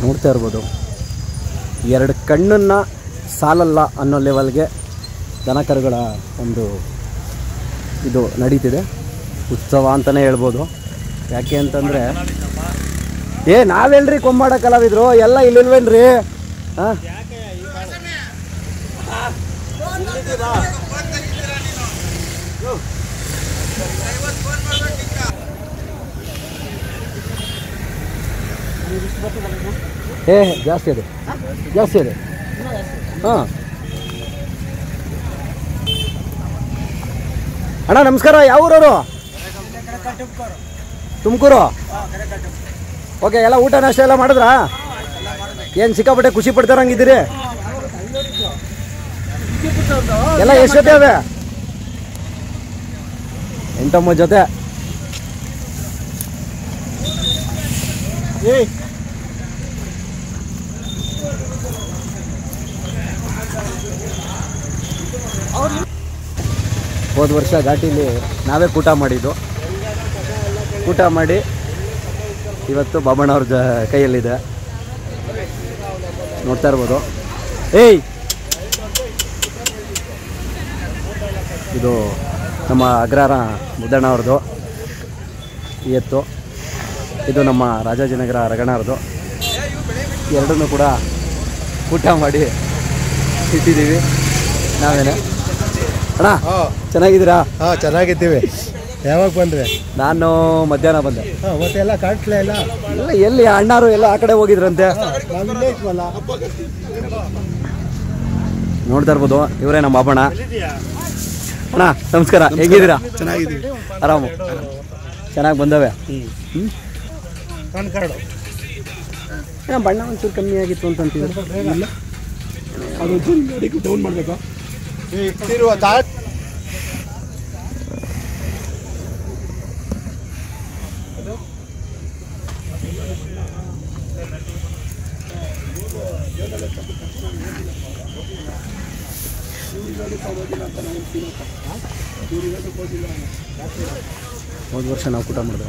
ನೋಡ್ತಾ ಇರ್ಬೋದು. 2 ಕಣ್ಣನ್ನು ಸಾಲಲ್ಲ ಅನ್ನೋ ಲೆವೆಲ್ಗೆ ದನಕರುಗಳ ಒಂದು ಇದು ನಡೀತಿದೆ. ಉತ್ಸವ ಅಂತಲೇ ಹೇಳ್ಬೋದು. ಯಾಕೆ ಅಂತಂದರೆ ನಾವೆಲ್ರಿ ಕೊಂಬಾಡ ಕಲಾವಿದ್ರು ಎಲ್ಲ ಇಲ್ಲಿಲ್ವೇನ್ರಿ? ಹಾಂ ಜಾಸ್ತಿ ಇದೆ ಹಾಂ. ಅಣ್ಣ ನಮಸ್ಕಾರ. ಯಾವ ಊರವರು? ತುಮಕೂರು. ಓಕೆ, ಎಲ್ಲ ಊಟ ನಾಷ್ಟ ಎಲ್ಲ ಮಾಡಿದ್ರಾ? ಏನು ಸಿಕ್ಕಾಪಟ್ಟೆ ಖುಷಿ ಪಡ್ತಾರಂಗಿದ್ದೀರಿ ಎಲ್ಲ? ಎಷ್ಟು ಜೊತೆ ಅವೆ? 8-9 ಜೊತೆ. ಹೋದ ವರ್ಷ ಘಾಟಿಲಿ ನಾವೇ ಕೂಟ ಮಾಡಿದ್ದು. ಕೂಟ ಮಾಡಿ ಇವತ್ತು ಬಾಬಣ್ಣವ್ರ ಕೈಯಲ್ಲಿದೆ, ನೋಡ್ತಾ ಇರ್ಬೋದು. ಇದು ನಮ್ಮ ಅಗ್ರಹಾರ ಮುದ್ದಣ್ಣವ್ರದ್ದು ಎತ್ತು. ಇದು ನಮ್ಮ ರಾಜಾಜಿನಗರ ರಗಣ್ಣವ್ರದ್ದು. ಎರಡನ್ನೂ ಕೂಡ ಊಟ ಮಾಡಿ ಇಟ್ಟಿದ್ದೀವಿ ನಾವೇನೆ. ಅಣ್ಣ ಚೆನ್ನಾಗಿದ್ದೀರಾ? ಹಾಂ ಚೆನ್ನಾಗಿದ್ದೀವಿ. ಯಾವಾಗ ಬಂದರೆ? ನಾನು ಮಧ್ಯಾಹ್ನ ಬಂದೆ. ಮತ್ತೆ ಎಲ್ಲ ಕಾಟ್ಲೇ ಇಲ್ಲ? ಇಲ್ಲ, ಎಲ್ಲಿ ಅಣ್ಣಾರು ಎಲ್ಲ ಆ ಕಡೆ ಹೋಗಿದ್ರಂತೆ. ನೋಡ್ತಾ ಇರ್ಬೋದು, ಇವರೇ ನಮ್ಮ ಬಾಬಣ್ಣ. ಅಣ್ಣ ನಮಸ್ಕಾರ, ಹೇಗಿದ್ದೀರಾ? ಚೆನ್ನಾಗಿದ್ದೀವಿ. ಆರಾಮು? ಚೆನ್ನಾಗಿ ಬಂದವೆ. ಬಣ್ಣ ಒಂಚೂರು ಕಮ್ಮಿ ಆಗಿತ್ತು ಅಂತಂತಿದ್ರು. ಇಲ್ಲ ಅದು ಡೌನ್ ಮಾಡಬೇಕಾ? ಹೋದ ವರ್ಷ ನಾವು ಕೂಟ ಮಾಡಿದ್ವಿ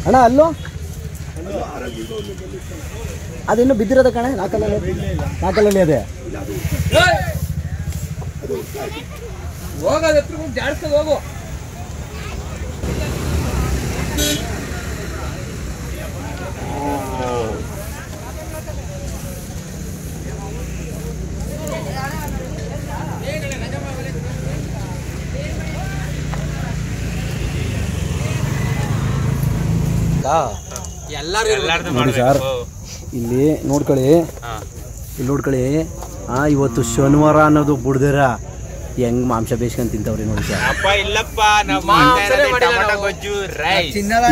ಅಣ್ಣ. ಅಲ್ಲೋ ಅದಿನ್ನೂ ಬಿದ್ದಿರೋದ ಕಣೆ. ನಾಲ್ಕಲ್ಲಲ್ಲಿ ಅದೇ ಹೋಗು. ನೋಡಿ ಸರ್, ಇಲ್ಲಿ ನೋಡ್ಕೊಳ್ಳಿ, ಇವತ್ತು ಶನಿವಾರ ಅನ್ನೋದು ಬಿಡ್ದಿರ ಹೆಂಗ್ ಮಾಂಸ ಬೇಯಿಸ್ಕೊಂಡು ತಿಂತವ್ರಿ ನೋಡಿ ಸರ್.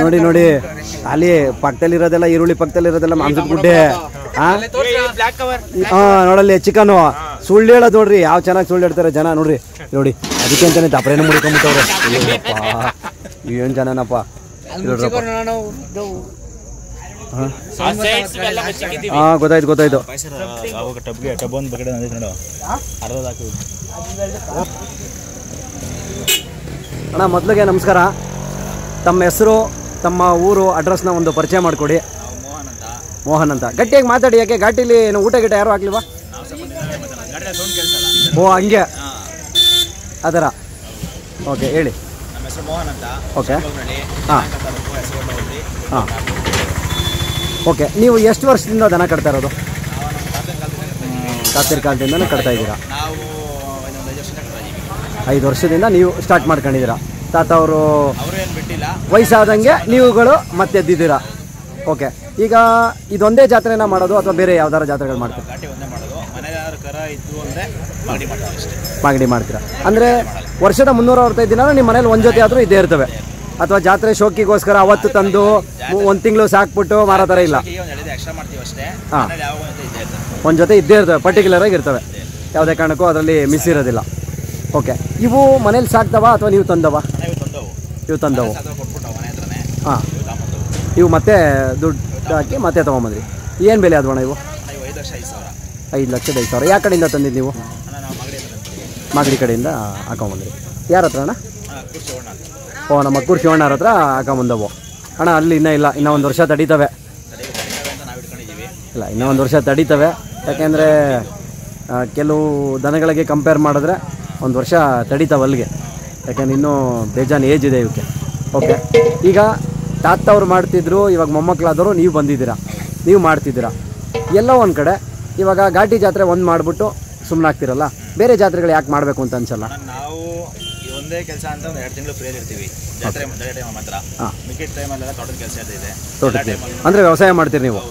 ನೋಡಿ ಅಲ್ಲಿ ಪಕ್ಕದಲ್ಲಿರೋದೆಲ್ಲ ಈರುಳ್ಳಿ, ಪಕ್ಕದಲ್ಲಿರೋದೆಲ್ಲ ಮಾಂಸದ ಗುಡ್ಡೆ. ನೋಡಲ್ಲಿ ಚಿಕನು. ಸುಳ್ಳು ಹೇಳೋದು ನೋಡ್ರಿ, ಯಾವ ಚೆನ್ನಾಗಿ ಸುಳ್ಳು ಹೇಳ್ತಾರೆ ಜನ ನೋಡ್ರಿ. ನೋಡಿ ಅದಕ್ಕೆ ಅಂತಾನೆ ದಪ್ರೇನು ಮುಡ್ಕೊಂಬಿಟ್ಟವ್ರೆ. ಏನು ಜನನಪ್ಪ. ಗೊತ್ತಾಯ್ತು. ಅಣ್ಣ ಮೊದಲಿಗೆ ನಮಸ್ಕಾರ. ತಮ್ಮ ಹೆಸರು, ತಮ್ಮ ಊರು, ಅಡ್ರೆಸ್ನ ಒಂದು ಪರಿಚಯ ಮಾಡಿಕೊಡಿ. ಮೋಹನ್ ಅಂತ. ಗಟ್ಟಿಯಾಗಿ ಮಾತಾಡಿ. ಯಾಕೆ ಘಾಟಿಲಿ ಊಟ ಯಾರು ಹಾಕ್ಲಿವಾ? ಓ ಹಂಗೆ ಅದರ. ಓಕೆ ಹೇಳಿ. ಓಕೆ ಹಾಂ. ಓಕೆ, ನೀವು ಎಷ್ಟು ವರ್ಷದಿಂದ ದನ ಕಟ್ತಾ ಇರೋದು? ತಾತರ ಕಾಲದಿಂದನೇ ಕಟ್ತಾ ಇದ್ದೀರಾ? 5 ವರ್ಷದಿಂದ ನೀವು ಸ್ಟಾರ್ಟ್ ಮಾಡ್ಕೊಂಡಿದ್ದೀರಾ. ತಾತ ಅವರು ವಯಸ್ಸಾದಂಗೆ ನೀವುಗಳು ಮತ್ತೆ ಎದ್ದಿದ್ದೀರಾ. ಓಕೆ, ಈಗ ಇದೊಂದೇ ಜಾತ್ರೆನ ಮಾಡೋದು ಅಥವಾ ಬೇರೆ ಯಾವ್ದಾರ ಜಾತ್ರೆಗಳು ಮಾಡ್ತೀರಾ? ಮಾಗಡಿ ಮಾಡ್ತೀರಾ ಅಂದರೆ ವರ್ಷದ 365 ದಿನ ನಿಮ್ಮ ಮನೇಲಿ ಒಂದು ಜೊತೆ ಆದರೂ ಇದ್ದೇ ಇರ್ತವೆ? ಅಥವಾ ಜಾತ್ರೆ ಶೋಕಿಗೋಸ್ಕರ ಅವತ್ತು ತಂದು 1 ತಿಂಗಳು ಸಾಕ್ಬಿಟ್ಟು ಮಾರೋ ಥರ ಇಲ್ಲ? ಹಾಂ, ಒಂದು ಜೊತೆ ಇದ್ದೇ ಇರ್ತವೆ, ಪರ್ಟಿಕ್ಯುಲರಾಗಿ ಇರ್ತವೆ, ಯಾವುದೇ ಕಾರಣಕ್ಕೂ ಅದರಲ್ಲಿ ಮಿಸ್ ಇರೋದಿಲ್ಲ. ಓಕೆ, ಇವು ಮನೇಲಿ ಸಾಕ್ತವ ಅಥವಾ ನೀವು ತಂದವ? ಇವು ತಂದವು. ಹಾಂ, ಇವು ಮತ್ತೆ ದುಡ್ಡು ಹಾಕಿ ಮತ್ತೆ ತೊಗೊಂಬಂದ್ರಿ. ಏನು ಬೆಲೆ ಆದ್ವಣ್ಣ ಇವು? 5,05,000. ಯಾವ ಕಡೆಯಿಂದ ತಂದಿದ್ದು ನೀವು? ಮಾಗಡಿ ಕಡೆಯಿಂದ ಹಾಕೊಂಬಂದ್ರಿ. ಯಾರ ಹತ್ರ ಅಣ್ಣ? ಓ, ನಮ್ಮ ಅಕ್ಕೂರು ಶಿವಣ್ಣವ್ರ ಹತ್ರ ಹಾಕೊಂಬಂದವು. ಅಣ್ಣ ಅಲ್ಲಿ ಇನ್ನೂ ಒಂದು ವರ್ಷ ತಡೀತವೆ. ಇಲ್ಲ ಇನ್ನೂ ಒಂದು ವರ್ಷ ತಡೀತವೆ. ಯಾಕೆಂದರೆ ಕೆಲವು ದನಗಳಿಗೆ ಕಂಪೇರ್ ಮಾಡಿದ್ರೆ ಒಂದು ವರ್ಷ ತಡೀತಾವೆ ಅಲ್ಲಿಗೆ. ಯಾಕೆಂದ್ರೆ ಇನ್ನೂ ಬೇಜಾನ್ ಏಜ್ ಇದೆ ಇವಕ್ಕೆ. ಓಕೆ, ಈಗ ತಾತವ್ರು ಮಾಡ್ತಿದ್ರು, ಇವಾಗ ಮೊಮ್ಮಕ್ಕಳಾದವರು ನೀವು ಬಂದಿದ್ದೀರಾ, ನೀವು ಮಾಡ್ತಿದ್ದೀರಾ. ಎಲ್ಲೋ ಒಂದು ಕಡೆ ಇವಾಗ ಘಾಟಿ ಜಾತ್ರೆ ಒಂದು ಮಾಡಿಬಿಟ್ಟು ಸುಮ್ಮನಾಗ್ತಿರಲ್ಲ, ಬೇರೆ ಜಾತ್ರೆಗಳು ಯಾಕೆ ಮಾಡಬೇಕು ಅಂತ ಅನ್ಸಲ್ಲ? ನಾವು ಒಂದೇ ಕೆಲಸ ಅಂತ ಒಂದು 2 ತಿಂಗಳು ಫ್ರೀ ಇರ್ತೀವಿ ಜಾತ್ರೆ ಟೈಮ್ ಮಾತ್ರ. ಮಿಕ್ಕಿದ ಟೈಮಲ್ಲೆಲ್ಲ ತೋಟದ ಕೆಲಸ ಇದೆ. ತೋಟಕ್ಕೆ ಅಂದರೆ ವ್ಯವಸಾಯ ಮಾಡ್ತೀರಿ ನೀವು?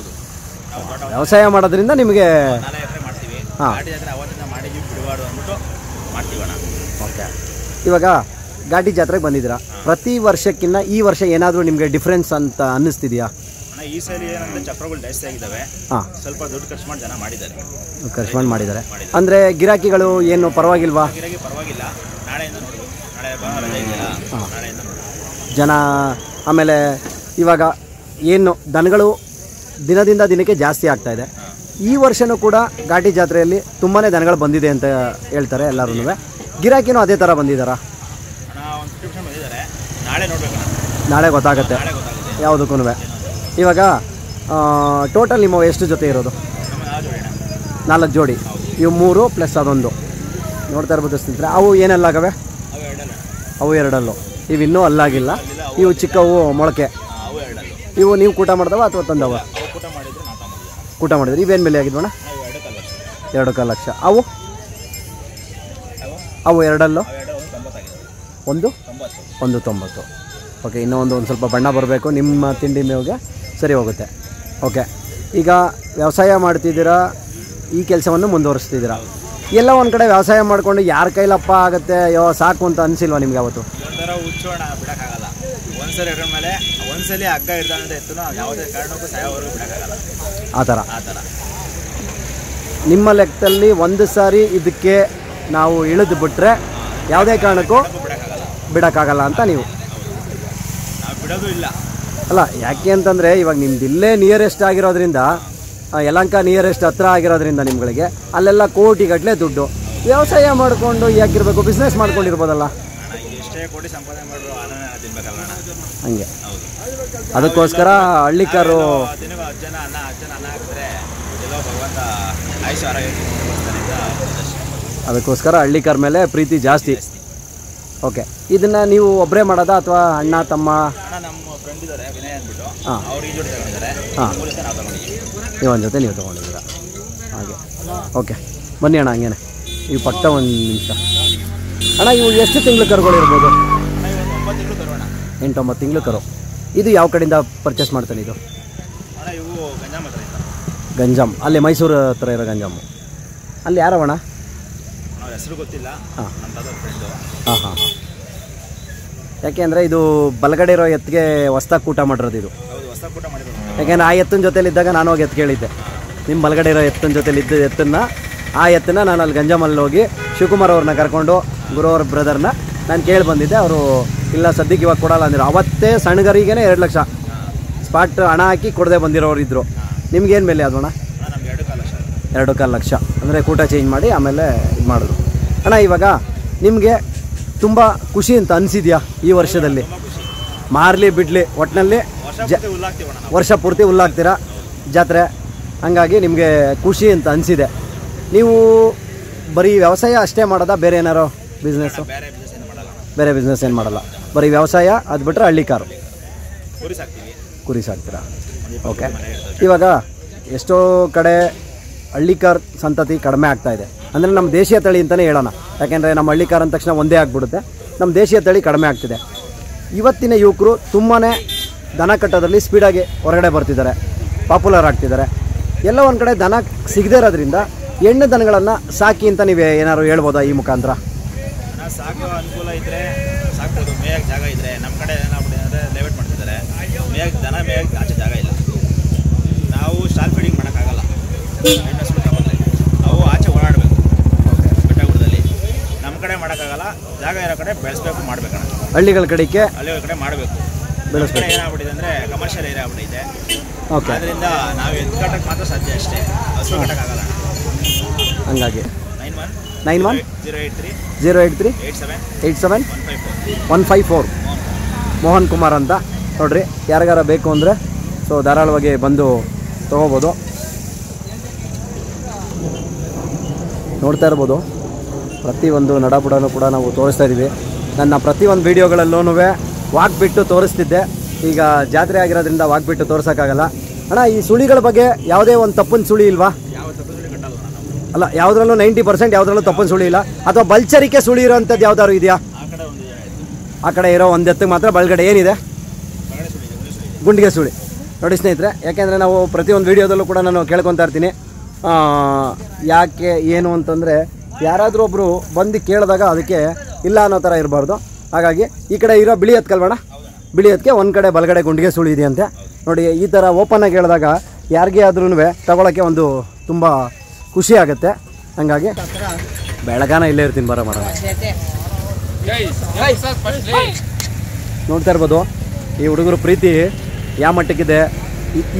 ವ್ಯವಸಾಯ ಮಾಡೋದ್ರಿಂದ ನಿಮಗೆ 4 ಎಕರೆ ಮಾಡ್ತೀವಿ. ಘಾಟಿ ಜಾತ್ರೆ ಅವತ್ತಿಂದ ಮಾಡಿದ್ವಿ, ಬಿಡಬಾರ್ದು ಅಂದ್ಬಿಟ್ಟು ಮಾಡ್ತೀವಣ್ಣ. ಓಕೆ, ಇವಾಗ ಘಾಟಿ ಜಾತ್ರೆಗೆ ಬಂದಿದ್ದೀರಾ. ಪ್ರತಿ ವರ್ಷಕ್ಕಿಂತ ಈ ವರ್ಷ ಏನಾದರೂ ನಿಮಗೆ ಡಿಫ್ರೆನ್ಸ್ ಅಂತ ಅನ್ನಿಸ್ತಿದೆಯಾ? ಈ ಸಲ ಏನಂದ್ರೆ ಚಪ್ರಗಳು ಜಾಸ್ತಿ ಆಗಿದ್ದಾವೆ. ಸ್ವಲ್ಪ ದುಡ್ಡು ಖರ್ಚು ಮಾಡಿ ಜನ ಮಾಡಿದ್ದಾರೆ. ಅಂದರೆ ಗಿರಾಕಿಗಳು ಏನು ಪರವಾಗಿಲ್ವಾ? ಗಿರಾಕಿ ಪರವಾಗಿಲ್ಲ. ನಾಳೆಯಿಂದ ನೋಡ್ಬೋದು. ನಾಳೆ ಭಾನುವಾರ ರಜೆ ಇದೆಯಲ್ಲ, ನಾಳೆಯಿಂದ ನೋಡ್ಬೋದು ಜನ. ಆಮೇಲೆ ಇವಾಗ ಏನು ದನಗಳು ದಿನದಿಂದ ದಿನಕ್ಕೆ ಜಾಸ್ತಿ ಆಗ್ತಾ ಇದೆ. ಈ ವರ್ಷನೂ ಕೂಡ ಘಾಟಿ ಜಾತ್ರೆಯಲ್ಲಿ ತುಂಬಾ ದನಗಳು ಬಂದಿದೆ ಅಂತ ಹೇಳ್ತಾರೆ ಎಲ್ಲರೂ. ಗಿರಾಕಿನೂ ಅದೇ ಥರ ಬಂದಿದ್ದಾರಾ? ಒಂದು 50% ಬಂದಿದ್ದಾರೆ. ನಾಳೆ ನೋಡ್ಬೇಕು. ನಾಳೆ ಗೊತ್ತಾಗುತ್ತೆ ಯಾವುದಕ್ಕೂ. ಇವಾಗ ಟೋಟಲ್ ನಿಮ್ಮ ಎಷ್ಟು ಜೊತೆ ಇರೋದು? 4 ಜೋಡಿ. ಇವು 3 ಪ್ಲಸ್ ಅದೊಂದು ನೋಡ್ತಾ ಇರ್ಬೋದು ಸ್ನೇಹಿತರೆ. ಅವು ಏನೆಲ್ಲಾಗವೆ? ಅವು 2 ಇವು ಇನ್ನೂ ಅಲ್ಲಾಗಿಲ್ಲ. ಇವು ಚಿಕ್ಕವು ಮೊಳಕೆ. ಇವು ನೀವು ಕೂಟ ಮಾಡ್ದವ ಅಥವಾ ತಂದವ? ಕೂಟ ಮಾಡಿದ್ರಿ. ಇವೇನು ಬೆಲೆ ಆಗಿದ್ವಣ್ಣ? 2.25 ಲಕ್ಷ. ಅವು 2 ಒಂದು 90. ಓಕೆ, ಇನ್ನೂ ಒಂದು ಸ್ವಲ್ಪ ಬಣ್ಣ ಬರಬೇಕು ನಿಮ್ಮ ತಿಂಡಿ ಮೇವಿಗೆ, ಸರಿ ಹೋಗುತ್ತೆ. ಓಕೆ, ಈಗ ವ್ಯವಸಾಯ ಮಾಡ್ತಿದ್ದೀರಾ, ಈ ಕೆಲಸವನ್ನು ಮುಂದುವರಿಸ್ತಿದ್ದೀರಾ. ಎಲ್ಲ ಒಂದು ಕಡೆ ವ್ಯವಸಾಯ ಮಾಡಿಕೊಂಡು ಯಾರ ಕೈಲಪ್ಪ ಆಗುತ್ತೆ, ಸಾಕು ಅಂತ ಅನಿಸಿಲ್ವಾ ನಿಮ್ಗೆ? ಅವತ್ತು ಒಂಥರ ಹುಚ್ಚೋಣ, ಬಿಡೋಕ್ಕಾಗಲ್ಲ. ಒಂದ್ಸರಿ ಇದ್ರ ಮೇಲೆ ಒಂದ್ಸಲಿ ಹಗ್ಗ ಹಿಡ್ದಂತ ಎತ್ತುನ ಯಾವುದೇ ಕಾರಣಕ್ಕೂ ಸಾಯೋವರೆಗೂ ಬಿಡೋಕ್ಕಾಗಲ್ಲ. ಆ ಥರ ನಿಮ್ಮ ಲೆಕ್ಕದಲ್ಲಿ ಒಂದು ಸಾರಿ ಇದಕ್ಕೆ ನಾವು ಇಳಿದು ಬಿಟ್ಟರೆ ಯಾವುದೇ ಕಾರಣಕ್ಕೂ ಬಿಡೋಕ್ಕಾಗಲ್ಲ ಅಂತ ನೀವು? ನಾವು ಬಿಡೋದು ಇಲ್ಲ. ಅಲ್ಲ, ಯಾಕೆ ಅಂತಂದರೆ ಇವಾಗ ನಿಮ್ದು ಇಲ್ಲೇ ನಿಯರೆಸ್ಟ್ ಆಗಿರೋದ್ರಿಂದ, ಯಲಹಂಕ ನಿಯರೆಸ್ಟ್ ಹತ್ರ ಆಗಿರೋದ್ರಿಂದ ನಿಮ್ಗಳಿಗೆ ಅಲ್ಲೆಲ್ಲ ಕೋಟಿಗಟ್ಟಲೆ ದುಡ್ಡು. ವ್ಯವಸಾಯ ಮಾಡಿಕೊಂಡು ಯಾಕಿರಬೇಕು, ಬಿಸ್ನೆಸ್ ಮಾಡ್ಕೊಂಡಿರ್ಬೋದಲ್ಲ. ಎಷ್ಟೇ ಕೋಟಿ ಸಂಪಾದನೆ ಮಾಡಿದ್ರು ಅನ್ನನ ತಿನ್ಬೇಕಲ್ಲ ಅಣ್ಣ. ಹಂಗೆ ಅದಕ್ಕೋಸ್ಕರ ಹಳ್ಳಿಕಾರು ದಿನಕ್ಕೆ 10 ಜನ ಅನ್ನ ಹಾಕಿದ್ರೆ ಎಲ್ಲೋ ಭಗವಂತ ಆಯುಷ್ ಆರೋಗ್ಯ ಅದಕ್ಕೋಸ್ಕರ ಹಳ್ಳಿಕಾರ್ ಮೇಲೆ ಪ್ರೀತಿ ಜಾಸ್ತಿ. ಓಕೆ, ಇದನ್ನು ನೀವು ಒಬ್ಬರೇ ಮಾಡೋದಾ ಅಥವಾ ಅಣ್ಣ ತಮ್ಮ? ನಮ್ಮ ಫ್ರೆಂಡ್ ಇದ್ದಾರೆ ವಿನಯ್ ಅಂದ್ಬಿಟ್ಟು, ಅವ್ರು ಈ ಜೋಡಿ ತಗೊಂಡಿದ್ದಾರೆ. ನಾವು ತಗೊಂಡಿದ್ದೀವಿ. ನೀವು ಒಂದು ಜೊತೆ ನೀವು ತೊಗೊಂಡಿದ್ದೀರಾ ಹಾಗೆ. ಓಕೆ, ಬನ್ನಿ ಅಣ್ಣ ಹಂಗೇನೆ ಈ ಪಕ್ಕ ಒಂದು ನಿಮಿಷ. ಅಣ್ಣ, ಇವು ಎಷ್ಟು ತಿಂಗಳು ಕರುಗಳು ಇರ್ಬೋದು? 9 ತಿಂಗಳು ಕರು ಅಣ್ಣ. 8-9 ತಿಂಗಳು ಕರು. ಇದು ಯಾವ ಕಡೆಯಿಂದ ಪರ್ಚೇಸ್ ಮಾಡ್ತಾನೆ ಇದು? ಅಣ್ಣ, ಇವು ಗಂಜಾಮ್ ಹತ್ರ ಇತ್ತು. ಗಂಜಾಮ್, ಅಲ್ಲಿ ಮೈಸೂರು ಹತ್ರ ಇರೋ ಗಂಜಾಮು. ಅಲ್ಲಿ ಯಾರವಣ್ಣ? ಅವ್ರ ಹೆಸರು ಗೊತ್ತಿಲ್ಲ. ನಮ್ಮ ತಾತ ಫ್ರೆಂಡು. ಹಾಂ. ಯಾಕೆ ಅಂದರೆ ಇದು ಬಲಗಡೆ ಇರೋ ಎತ್ತಿಗೆ ಹೊಸ್ದಾಗಿ ಕೂಟ ಮಾಡಿರೋದು ಇದು. ಹೌದು, ಹೊಸ ಕೂಟ ಮಾಡಿರೋದು. ಯಾಕೆಂದರೆ ಆ ಎತ್ತಿನ ಜೊತೆಲಿದ್ದಾಗ ನಾನು ಹೋಗಿ ಎತ್ತು ಕೇಳಿದ್ದೆ. ನಿಮ್ಮ ಬಲಗಡೆ ಇರೋ ಎತ್ತಿನ ಜೊತೆಲಿ ಇದ್ದ ಎತ್ತನ್ನು ನಾನು ಅಲ್ಲಿ ಗಂಜಾಮಲ್ಲಿ ಹೋಗಿ ಶಿವಕುಮಾರ್ ಅವ್ರನ್ನ ಕರ್ಕೊಂಡು, ಗುರುವ್ರ ಬ್ರದರ್ನ ನಾನು ಕೇಳಿ ಬಂದಿದ್ದೆ. ಅವರು ಇಲ್ಲ ಸದ್ಯಕ್ಕೆ ಇವಾಗ ಕೊಡಲ್ಲ ಅಂದಿರು. ಅವತ್ತೇ ಸಣ್ಣಗರಿಗೆ 2 ಲಕ್ಷ ಸ್ಪಾಟ್ ಹಣ ಹಾಕಿ ಕೊಡದೆ ಬಂದಿರೋರು ಇದ್ದರು. ನಿಮ್ಗೇನು ಬೆಲೆ ಅದು ಅಣ್ಣ? ನಮ್ಗೆ 2.25 ಲಕ್ಷ. 2.25 ಲಕ್ಷ ಅಂದರೆ ಕೂಟ ಚೇಂಜ್ ಮಾಡಿ ಆಮೇಲೆ ಇದು ಮಾಡಿದ್ರು. ಅಣ್ಣ, ಇವಾಗ ನಿಮಗೆ ತುಂಬ ಖುಷಿ ಅಂತ ಅನಿಸಿದ್ಯಾ ಈ ವರ್ಷದಲ್ಲಿ? ಮಾರಲಿ ಬಿಡಲಿ ಒಟ್ಟಿನಲ್ಲಿ ವರ್ಷ ಪೂರ್ತಿ ಹುಲ್ಲಾಗ್ತೀರಾ ಜಾತ್ರೆ, ಹಂಗಾಗಿ ನಿಮಗೆ ಖುಷಿ ಅಂತ ಅನಿಸಿದೆ. ನೀವು ಬರೀ ವ್ಯವಸಾಯ ಅಷ್ಟೇ ಮಾಡೋದಾ, ಬೇರೆ ಏನಾರೋ ಬಿಸ್ನೆಸ್ಸು? ಬೇರೆ ಬಿಸ್ನೆಸ್ ಏನು ಮಾಡಲ್ಲ, ಬರೀ ವ್ಯವಸಾಯ. ಅದು ಬಿಟ್ಟರೆ ಹಳ್ಳಿಕಾರು ಕುರಿ ಸಾಕ್ತೀರಾ? ಓಕೆ, ಇವಾಗ ಎಷ್ಟೋ ಕಡೆ ಹಳ್ಳಿಕಾರ್ ಸಂತತಿ ಕಡಿಮೆ ಆಗ್ತಾಯಿದೆ. ಅಂದರೆ ನಮ್ಮ ದೇಶೀಯ ತಳಿ ಅಂತಲೇ ಹೇಳೋಣ. ಯಾಕೆಂದರೆ ನಮ್ಮ ಹಳ್ಳಿಕಾರ್ ಅಂದ ತಕ್ಷಣ ಒಂದೇ ಆಗಿಬಿಡುತ್ತೆ. ನಮ್ಮ ದೇಶೀಯ ತಳಿ ಕಡಿಮೆ ಆಗ್ತಿದೆ. ಇವತ್ತಿನ ಯುವಕರು ತುಂಬಾ ದನ ಕಟ್ಟೋದ್ರಲ್ಲಿ ಸ್ಪೀಡಾಗಿ ಹೊರಗಡೆ ಬರ್ತಿದ್ದಾರೆ, ಪಾಪ್ಯುಲರ್ ಆಗ್ತಿದ್ದಾರೆ. ಎಲ್ಲ ಒಂದು ಕಡೆ ದನ ಸಿಗದೇ ಇರೋದ್ರಿಂದ ಹೆಣ್ಣು ದನಗಳನ್ನು ಸಾಕಿ ಅಂತ ನೀವು ಏನಾದ್ರು ಹೇಳ್ಬೋದಾ ಈ ಮುಖಾಂತರ? ಸಾಕೋ ಅನುಕೂಲ ಇದ್ದರೆ ಸಾಕ್ಬೋದು, ಮೇಯಕ್ಕೆ ಜಾಗ ಇದ್ದರೆ. ನಮ್ಮ ಕಡೆ ಏನಾಗ್ಬಿಟ್ಟಿದೆ ಅಂದರೆ ಲೇಔಟ್ ಮಾಡ್ತಿದ್ದಾರೆ, ಮೇಯಕ್ಕೆ ಆಚೆ ಜಾಗ ಇಲ್ಲ. ನಾವು ಸ್ಟಾಲ್ ಫೀಡಿಂಗ್ ಮಾಡೋಕ್ಕಾಗಲ್ಲ. ಅವು ಆಚೆ ಓಡಾಡಬೇಕು ಬೆಟ್ಟಗುಡ್ಡದಲ್ಲಿ. ನಮ್ಮ ಕಡೆ ಮಾಡೋಕ್ಕಾಗಲ್ಲ, ಜಾಗ ಇರೋ ಕಡೆ ಬೆಳೆಸ್ಬೇಕು, ಮಾಡಬೇಕಣ್ಣ. ಹಳ್ಳಿಗಳ ಕಡೆ ಮಾಡಬೇಕು, ಬೆಳೆಸ್ಬೇಕು. ಏನಾಗ್ಬಿಟ್ಟಿದೆ ಅಂದರೆ ಕಮರ್ಷಿಯಲ್ ಏರಿಯಾ ಆಗ್ಬಿಟ್ಟಿದೆ. ಓಕೆ, ಅದರಿಂದ ನಾವು ಎತ್ತು ಕಟ್ಟಕ್ಕೆ ಮಾತ್ರ ಸಾಧ್ಯ ಅಷ್ಟೇ, ಹಸು ಕಟ್ಟಕ್ಕಾಗಲ್ಲ. ಹಂಗಾಗಿ 91 083 87 154 ಮೋಹನ್ ಕುಮಾರ್ ಅಂತ. ನೋಡಿರಿ, ಯಾರಿಗಾರ ಬೇಕು ಅಂದರೆ ಸೊ ಧಾರಾಳವಾಗಿ ಬಂದು ತೊಗೋಬೋದು. ನೋಡ್ತಾ ಇರ್ಬೋದು, ಪ್ರತಿಯೊಂದು ನಡಾಪುಡನೂ ಕೂಡ ನಾವು ತೋರಿಸ್ತಾ ಇದ್ದೀವಿ. ನನ್ನ ಪ್ರತಿಯೊಂದು ವೀಡಿಯೋಗಳಲ್ಲೂ ವಾಕ್ ಬಿಟ್ಟು ತೋರಿಸ್ತಿದ್ದೆ. ಈಗ ಜಾತ್ರೆ ಆಗಿರೋದ್ರಿಂದ ವಾಕ್ ಬಿಟ್ಟು ತೋರ್ಸೋಕ್ಕಾಗಲ್ಲ. ಅಣ್ಣ, ಈ ಸುಳಿಗಳ ಬಗ್ಗೆ ಯಾವುದೇ ಒಂದು ತಪ್ಪಿನ ಸುಳಿ ಇಲ್ವಾ? ಅಲ್ಲ, ಯಾವುದ್ರಲ್ಲೂ 90% ಯಾವುದ್ರಲ್ಲೂ ತಪ್ಪಿನ ಸುಳಿ ಇಲ್ಲ. ಅಥವಾ ಬಲ್ಚರಿಕೆ ಸುಳಿ ಇರೋವಂಥದ್ದು ಯಾವ್ದಾದ್ರು ಇದೆಯಾ? ಆ ಕಡೆ ಇರೋ ಒಂದು ಎತ್ತಿಗೆ ಮಾತ್ರ ಬಲಗಡೆ ಏನಿದೆ? ಗುಂಡಿಗೆ ಸುಳಿ. ನೋಡಿ ಸ್ನೇಹಿತರೆ, ಯಾಕೆಂದರೆ ನಾವು ಪ್ರತಿಯೊಂದು ವೀಡಿಯೋದಲ್ಲೂ ಕೂಡ ನಾನು ಕೇಳ್ಕೊತಾ ಇರ್ತೀನಿ, ಯಾಕೆ ಏನು ಅಂತಂದರೆ ಯಾರಾದರೂ ಒಬ್ಬರು ಬಂದು ಕೇಳಿದಾಗ ಅದಕ್ಕೆ ಇಲ್ಲ ಅನ್ನೋ ಥರ ಇರಬಾರ್ದು. ಹಾಗಾಗಿ ಈ ಕಡೆ ಇರೋ ಬಿಳಿ ಎತ್ಕಲ್ಬೇಡ, ಬಿಳಿ ಎತ್ಕೆ ಒಂದು ಕಡೆ ಬಲಗಡೆ ಗುಂಡಿಗೆ ಸುಳಿ ಇದೆಯಂತೆ. ನೋಡಿ, ಈ ಥರ ಓಪನ್ನಾಗಿ ಹೇಳಿದಾಗ ಯಾರಿಗೇ ಆದ್ರೂ ತಗೊಳ್ಳೋಕ್ಕೆ ಒಂದು ತುಂಬ ಖುಷಿ ಆಗುತ್ತೆ. ಹಾಗಾಗಿ ಬೆಳಗಾನ ಇಲ್ಲೇ ಇರ್ತೀನಿ, ಬರೋ ಮಾಡೋಣ. ನೋಡ್ತಾ ಇರ್ಬೋದು ಈ ಹುಡುಗರು ಪ್ರೀತಿ ಯಾವ ಮಟ್ಟಕ್ಕಿದೆ.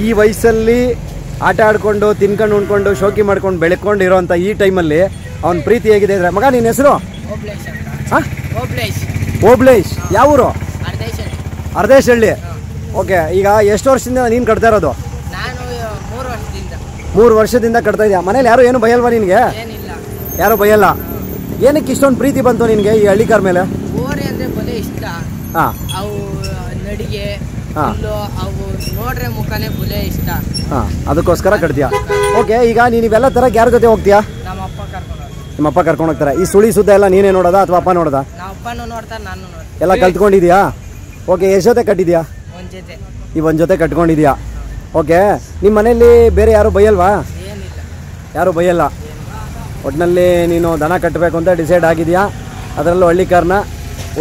ಈ ವಯಸ್ಸಲ್ಲಿ ಆಟ ಆಡ್ಕೊಂಡು ತಿನ್ಕೊಂಡು ಉಣ್ಕೊಂಡು ಶೋಕಿ ಮಾಡ್ಕೊಂಡು ಬೆಳ್ಕೊಂಡು ಇರೋವಂಥ ಈ ಟೈಮಲ್ಲಿ ಅವನ ಪ್ರೀತಿ ಹೇಗಿದೆ ಅಂದರೆ, ಮಗ ನಿನ್ನ ಹೆಸರು? ಹಾಂ, ಓಬ್ಲೇಶ್. ಯಾವ ಊರು? ಅರ್ಧೇಶಹಳ್ಳಿ. ಓಕೆ, ಈಗ ಎಷ್ಟು ವರ್ಷದಿಂದ ನೀನು ಕಟ್ತಾ ಇರೋದು? 3 ವರ್ಷದಿಂದ ಕಟ್ತಾ ಇದೆಯಾ? ಮನೇಲಿ ಯಾರು ಏನು ಭಯಲ್ವಾ ನಿನಗೆ? ಯಾರು ಭಯಲ್ಲ. ಏನಕ್ಕೆ ಇಷ್ಟೊಂದು ಪ್ರೀತಿ ಬಂತು ನಿನಗೆ ಈ ಹಳ್ಳಿಕಾರ್ ಮೇಲೆ? ಹಾಂ ಹಾಂ, ಅದಕ್ಕೋಸ್ಕರ ಕಟ್ತೀಯಾ? ಓಕೆ, ಈಗ ನೀನು ಇವೆಲ್ಲ ತರಕ್ಕೆ ಯಾರ ಜೊತೆ ಹೋಗ್ತೀಯಾ? ನಿಮ್ಮ ಅಪ್ಪ ಕರ್ಕೊಂಡು ಹೋಗ್ತಾರೆ. ಈ ಸುಳಿ ಸುದ್ದ ಎಲ್ಲ ನೀನೇ ನೋಡೋದಾ ಅಥವಾ ಅಪ್ಪ ನೋಡೋದಾ? ಎಲ್ಲ ಕಲ್ತ್ಕೊಂಡಿದ್ಯಾ? ಓಕೆ, ಎಷ್ಟು ಜೊತೆ ಕಟ್ಟಿದ್ಯಾ? ಈ ಒಂದು ಜೊತೆ ಕಟ್ಕೊಂಡಿದ್ಯಾ? ಓಕೆ, ನಿಮ್ಮ ಮನೆಯಲ್ಲಿ ಬೇರೆ ಯಾರು ಬೈಯಲ್ವಾ? ಯಾರು ಬೈಯಲ್ಲ. ಒಟ್ಟಿನಲ್ಲಿ ನೀನು ದನ ಕಟ್ಟಬೇಕು ಅಂತ ಡಿಸೈಡ್ ಆಗಿದೆಯಾ, ಅದರಲ್ಲೂ ಹಳ್ಳಿಕಾರನ್ನ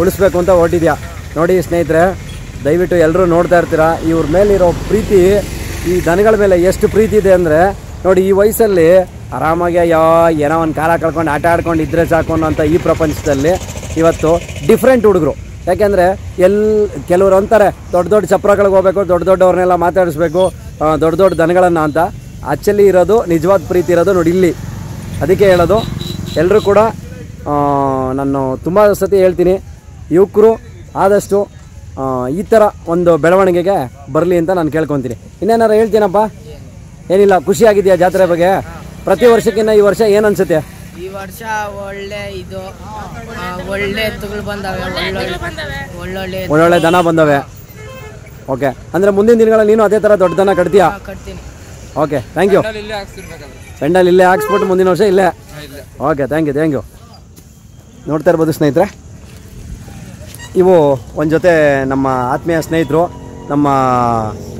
ಉಳಿಸ್ಬೇಕು ಅಂತ ಹೊರಟಿದ್ಯಾ. ನೋಡಿ ಸ್ನೇಹಿತರೆ, ದಯವಿಟ್ಟು ಎಲ್ಲರೂ ನೋಡ್ತಾ ಇರ್ತೀರಾ ಇವ್ರ ಮೇಲಿರೋ ಪ್ರೀತಿ, ಈ ದನಗಳ ಮೇಲೆ ಎಷ್ಟು ಪ್ರೀತಿ ಇದೆ ಅಂದರೆ ನೋಡಿ. ಈ ವಯಸ್ಸಲ್ಲಿ ಆರಾಮಾಗಿ ಏನೋ ಒಂದು ಕಾಲ ಕಳ್ಕೊಂಡು ಆಟ ಆಡ್ಕೊಂಡು ಇದ್ರೆ ಸಾಕು ಅನ್ನೋಂಥ ಈ ಪ್ರಪಂಚದಲ್ಲಿ ಇವತ್ತು ಡಿಫ್ರೆಂಟ್ ಹುಡುಗರು. ಯಾಕೆಂದರೆ ಕೆಲವರು ಅಂತಾರೆ ದೊಡ್ಡ ದೊಡ್ಡ ಚಪ್ರಗಳಿಗೆ ಹೋಗ್ಬೇಕು, ದೊಡ್ಡ ದೊಡ್ಡವ್ರನ್ನೆಲ್ಲ ಮಾತಾಡಿಸ್ಬೇಕು, ದೊಡ್ಡ ದೊಡ್ಡ ದನಗಳನ್ನು ಅಂತ. ಆ್ಯಕ್ಚುಲಿ ಇರೋದು ನಿಜವಾದ ಪ್ರೀತಿ ಇರೋದು ನೋಡಿ ಇಲ್ಲಿ. ಅದಕ್ಕೆ ಹೇಳೋದು, ಎಲ್ಲರೂ ಕೂಡ ನಾನು ತುಂಬ ಸತಿ ಹೇಳ್ತೀನಿ, ಯುವಕರು ಆದಷ್ಟು ಈ ಥರ ಒಂದು ಬೆಳವಣಿಗೆಗೆ ಬರಲಿ ಅಂತ ನಾನು ಕೇಳ್ಕೊತೀನಿ. ಇನ್ನೇನಾರು ಹೇಳ್ತೀನಪ್ಪ? ಏನಿಲ್ಲ, ಖುಷಿಯಾಗಿದೆಯಾ ಜಾತ್ರೆ ಬಗ್ಗೆ? ಪ್ರತಿ ವರ್ಷಕ್ಕಿಂತ ಈ ವರ್ಷ ಏನು ಅನ್ಸುತ್ತೆ? ಈ ವರ್ಷ ಒಳ್ಳೆ ಎತ್ತುಗಳು ಬಂದವೆ, ಒಳ್ಳೊಳ್ಳೆ ದನ ಬಂದವೆ. ಓಕೆ, ಅಂದರೆ ಮುಂದಿನ ದಿನಗಳಲ್ಲಿ ನೀನು ಅದೇ ಥರ ದೊಡ್ಡ ದನ ಕಟ್ತೀಯಾ? ಕಟ್ತೀನಿ. Okay, thank you. ಪೆಂಡಲ್ ಇಲ್ಲೇ ಹಾಕ್ಸ್ಬಿಟ್ಟು ಮುಂದಿನ ವರ್ಷ ಇಲ್ಲೇ. Okay, thank you. ನೋಡ್ತಾ ಇರ್ಬೋದು ಸ್ನೇಹಿತರೆ, ಇವು ಒಂದು ಜೊತೆ ನಮ್ಮ ಆತ್ಮೀಯ ಸ್ನೇಹಿತರು, ನಮ್ಮ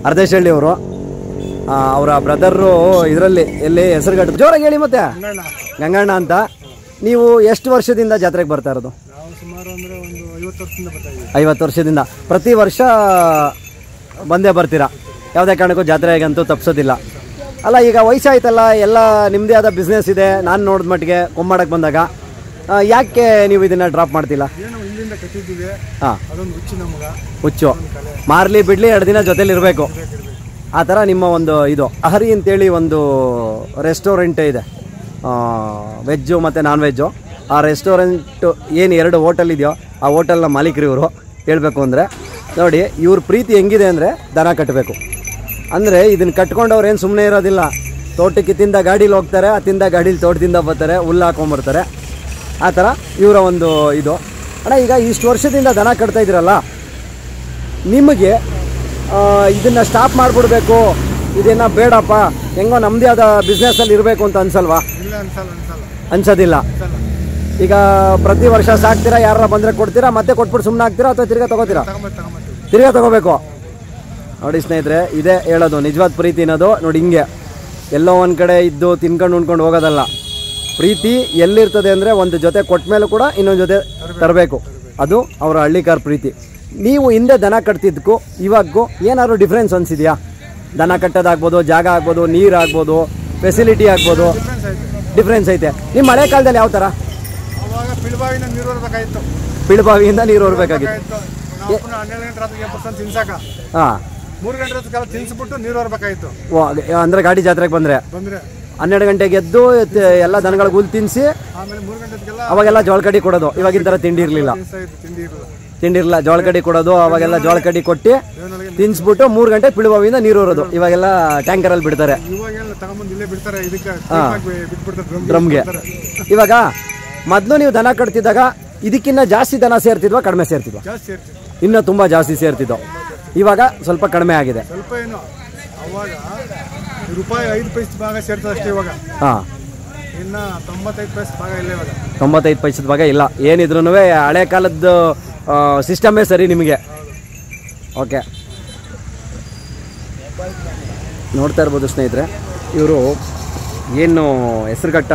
ಅರ್ಧೇಶಹಳ್ಳಿಯವರು. ಅವರ ಬ್ರದರು ಇದರಲ್ಲಿ ಎಲ್ಲಿ ಹೆಸರುಗಟ್ಟು ಜೋರಾಗಿ ಹೇಳಿ. ಮತ್ತೆ ಗಂಗಣ್ಣ ಅಂತ. ನೀವು ಎಷ್ಟು ವರ್ಷದಿಂದ ಜಾತ್ರೆಗೆ ಬರ್ತಾ ಇರೋದು? 50 ವರ್ಷದಿಂದ. ಪ್ರತಿ ವರ್ಷ ಬಂದೇ ಬರ್ತೀರಾ? ಯಾವುದೇ ಕಾರಣಕ್ಕೂ ಜಾತ್ರೆಗಂತೂ ತಪ್ಪಿಸೋದಿಲ್ಲ ಅಲ್ಲ? ಈಗ ವಯಸ್ಸಾಯ್ತಲ್ಲ, ಎಲ್ಲ ನಿಮ್ಮದೇ ಆದ ಬಿಸ್ನೆಸ್ ಇದೆ. ನಾನು ನೋಡಿದ ಮಟ್ಟಿಗೆ ಕೊಂಬಾಡಕ್ಕೆ ಬಂದಾಗ ಯಾಕೆ ನೀವು ಇದನ್ನು ಡ್ರಾಪ್ ಮಾಡ್ತಿಲ್ಲ? ಹಾಂ, ಹುಚ್ಚು ಮಾರಲಿ ಬಿಡಲಿ 2 ದಿನ ಜೊತೆಲಿ ಇರಬೇಕು, ಆ ಥರ ನಿಮ್ಮ ಒಂದು ಇದು. ಅಹರಿ ಅಂತೇಳಿ ಒಂದು ರೆಸ್ಟೋರೆಂಟ್ ಇದೆ, ವೆಜ್ಜು ಮತ್ತು ನಾನ್ ವೆಜ್ಜು. ಆ ರೆಸ್ಟೋರೆಂಟು ಏನು 2 ಹೋಟೆಲ್ ಇದೆಯೋ ಆ ಹೋಟೆಲ್ನ ಮಾಲೀಕರು ಇವರು. ಹೇಳಬೇಕು ಅಂದರೆ ನೋಡಿ, ಇವ್ರ ಪ್ರೀತಿ ಹೆಂಗಿದೆ ಅಂದರೆ ದನ ಕಟ್ಟಬೇಕು ಅಂದರೆ ಇದನ್ನು ಕಟ್ಕೊಂಡವ್ರು ಏನು ಸುಮ್ಮನೆ ಇರೋದಿಲ್ಲ. ತೋಟಕ್ಕೆ ತಿಂದ ಗಾಡೀಲಿ ಹೋಗ್ತಾರೆ, ಆ ತಿಂದ ಗಾಡೀಲಿ ತೋಟದಿಂದ ಬರ್ತಾರೆ, ಹುಲ್ಲು ಹಾಕೊಂಬರ್ತಾರೆ. ಆ ಥರ ಇವರ ಒಂದು ಇದು. ಅಣ್ಣ, ಈಗ ಇಷ್ಟು ವರ್ಷದಿಂದ ದನ ಕಟ್ತಾ ಇದ್ದೀರಲ್ಲ, ನಿಮಗೆ ಇದನ್ನು ಸ್ಟಾಪ್ ಮಾಡಿಬಿಡ್ಬೇಕು, ಇದನ್ನು ಬೇಡಪ್ಪ, ಹೆಂಗೋ ನಮ್ಮದೇ ಆದ ಬಿಸ್ನೆಸ್ಸಲ್ಲಿ ಇರಬೇಕು ಅಂತ ಅನ್ಸಲ್ವಾ? ಅನ್ಸೋದಿಲ್ಲ. ಈಗ ಪ್ರತಿ ವರ್ಷ ಸಾಕ್ತೀರಾ, ಯಾರು ಬಂದರೆ ಕೊಡ್ತೀರಾ, ಮತ್ತೆ ಕೊಟ್ಬಿಟ್ಟು ಸುಮ್ಮನೆ ಆಗ್ತೀರಾ ಅಥವಾ ತಿರ್ಗಾ ತೊಗೋತೀರಾ? ತಿರ್ಗಾ ತೊಗೋಬೇಕು. ನೋಡಿ ಸ್ನೇಹಿತರೆ, ಇದೇ ಹೇಳೋದು ನಿಜವಾದ ಪ್ರೀತಿ ಅನ್ನೋದು. ನೋಡಿ, ಹಿಂಗೆ ಎಲ್ಲೋ ಒಂದು ಕಡೆ ಇದ್ದು ತಿನ್ಕೊಂಡು ಉಣ್ಕೊಂಡು ಹೋಗೋದಲ್ಲ. ಪ್ರೀತಿ ಎಲ್ಲಿರ್ತದೆ ಅಂದರೆ ಒಂದು ಜೊತೆ ಕೊಟ್ಟ ಮೇಲೂ ಕೂಡ ಇನ್ನೊಂದು ಜೊತೆ ತರಬೇಕು. ಅದು ಅವರ ಹಳ್ಳಿಕಾರ್ ಪ್ರೀತಿ. ನೀವು ಹಿಂದೆ ದನ ಕಟ್ತಿದ್ದಕ್ಕೂ ಇವಾಗೂ ಏನಾದ್ರು ಡಿಫ್ರೆನ್ಸ್ ಅನಿಸಿದೆಯಾ? ದನ ಕಟ್ಟೋದಾಗ್ಬೋದು, ಜಾಗ ಆಗ್ಬೋದು, ನೀರು ಆಗ್ಬೋದು, ಫೆಸಿಲಿಟಿ ಆಗ್ಬೋದು, ಡಿಫ್ರೆನ್ಸ್ ಐತೆ. ನಿಮ್ಮ ಹಳೆ ಕಾಲದಲ್ಲಿ ಯಾವ ಥರ? ಪಿಳ್ಬಾವಿಯಿಂದ ನೀರು ಹೊರಬೇಕಾಗಿತ್ತು. ಹಾಂ, 3 ಗಂಟೆ ಕಾಲ ತಿನ್ಸ್ಬಿಟ್ಟು ನೀರು ಹೊರಬೇಕಾಗಿತ್ತು. ಅಂದರೆ ಗಾಡಿ ಜಾತ್ರೆಗೆ ಬಂದರೆ 12 ಗಂಟೆಗೆ ಎದ್ದು ಎಲ್ಲ ದನಗಳಿಗೆ ಹುಲ್ಲು ತಿನ್ನಿಸಿ ಆಮೇಲೆ 3 ಗಂಟೆಗೆಲ್ಲ ಅವಾಗೆಲ್ಲ ಜೋಳ ಕಡಿ ಕೊಡೋದು. ಇವಾಗಿನ ಥರ ತಿಂಡಿ ಇರಲಿಲ್ಲ. ತಿಂಡಿ ಇರಲ್ಲ, ಜೋಳ ಕಡ್ಡಿ ಕೊಡೋದು. ಅವಾಗೆಲ್ಲ ಜೋಳ ಕಡ್ಡಿ ಕೊಟ್ಟು ತಿನ್ಸ್ಬಿಟ್ಟು 3 ಗಂಟೆ ಪಿಳುಬಾವಿಯಿಂದ ನೀರು ಹೊರೋದು. ಇವಾಗೆಲ್ಲ ಟ್ಯಾಂಕರಲ್ಲಿ ಬಿಡ್ತಾರೆ ಇವಾಗೆಲ್ಲ ತಗೊಂಬಂದು ಇಲ್ಲೇ ಬಿಡ್ತಾರೆ, ಇದಕ್ಕೆ ಬಿಟ್ಬಿಡ್ತಾರೆ ಡ್ರಮ್ಗೆ. ಇವಾಗ ಮೊದಲು ನೀವು ದನ ಕಟ್ತಿದ್ದಾಗ ಇದಕ್ಕಿನ್ನ ಜಾಸ್ತಿ ದನ ಸೇರ್ತಿದ್ವಾ ಕಡಿಮೆ ಸೇರ್ತಿದ್ವಾ? ಜಾಸ್ತಿ ಇರ್ತೀವಿ, ಇನ್ನೂ ತುಂಬ ಜಾಸ್ತಿ ಸೇರ್ತಿದ್ದವು. ಇವಾಗ ಸ್ವಲ್ಪ ಕಡಿಮೆ ಆಗಿದೆ. ಸ್ವಲ್ಪ ಏನು ಅವಾಗ ರೂಪಾಯಿ 5 ಪೈಸೆ ಭಾಗ ಸೇರ್ತದೆ ಅಷ್ಟೇ. ಇವಾಗ ಹಾಂ, ಇನ್ನು 95 ಪೈಸೆ ಭಾಗ ಇಲ್ಲ ಇವಾಗ. 95 ಪೈಸದ ಭಾಗ ಇಲ್ಲ. ಏನಿದ್ರು ಹಳೆ ಕಾಲದ್ದು ಸಿಸ್ಟಮೇ ಸರಿ ನಿಮಗೆ. ಓಕೆ, ನೋಡ್ತಾ ಇರ್ಬೋದು ಸ್ನೇಹಿತರೆ, ಇವರು ಏನು ಹೆಸರುಘಟ್ಟ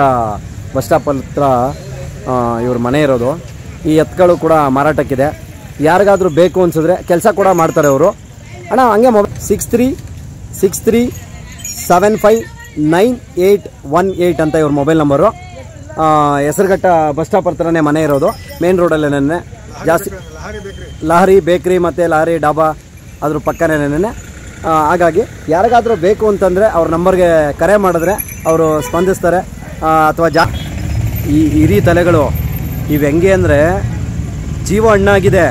ಬಸ್ ಸ್ಟಾಪ್ ಹತ್ರ ಇವ್ರ ಮನೆ ಇರೋದು. ಈ ಎತ್ತುಗಳು ಕೂಡ ಮಾರಾಟಕ್ಕಿದೆ. ಯಾರಿಗಾದ್ರೂ ಬೇಕು ಅನ್ಸಿದ್ರೆ ಕೆಲಸ ಕೂಡ ಮಾಡ್ತಾರೆ ಅವರು. ಅಣ್ಣ ಹಂಗೆ 6363759818 ಅಂತ ಇವ್ರ mobile number. Hesaraghatta bus stop ಹತ್ರನೇ ಮನೆ ಇರೋದು, ಮೇನ್ ರೋಡಲ್ಲೇ. ಜಾಸ್ತಿ ಲಹರಿ ಬೇಕ್ರಿ ಮತ್ತು ಲಹರಿ ಡಾಬಾ ಅದ್ರ ಪಕ್ಕನೇ. ಹಾಗಾಗಿ ಯಾರಿಗಾದ್ರೂ ಬೇಕು ಅಂತಂದರೆ ಅವ್ರ ನಂಬರ್ಗೆ ಕರೆ ಮಾಡಿದ್ರೆ ಅವರು ಸ್ಪಂದಿಸ್ತಾರೆ. ಅಥವಾ ಈ ಹಿರಿ ತಲೆಗಳು ಇವು ಹೆಂಗೆ ಅಂದರೆ ಜೀವ ಹಣ್ಣಾಗಿದೆ,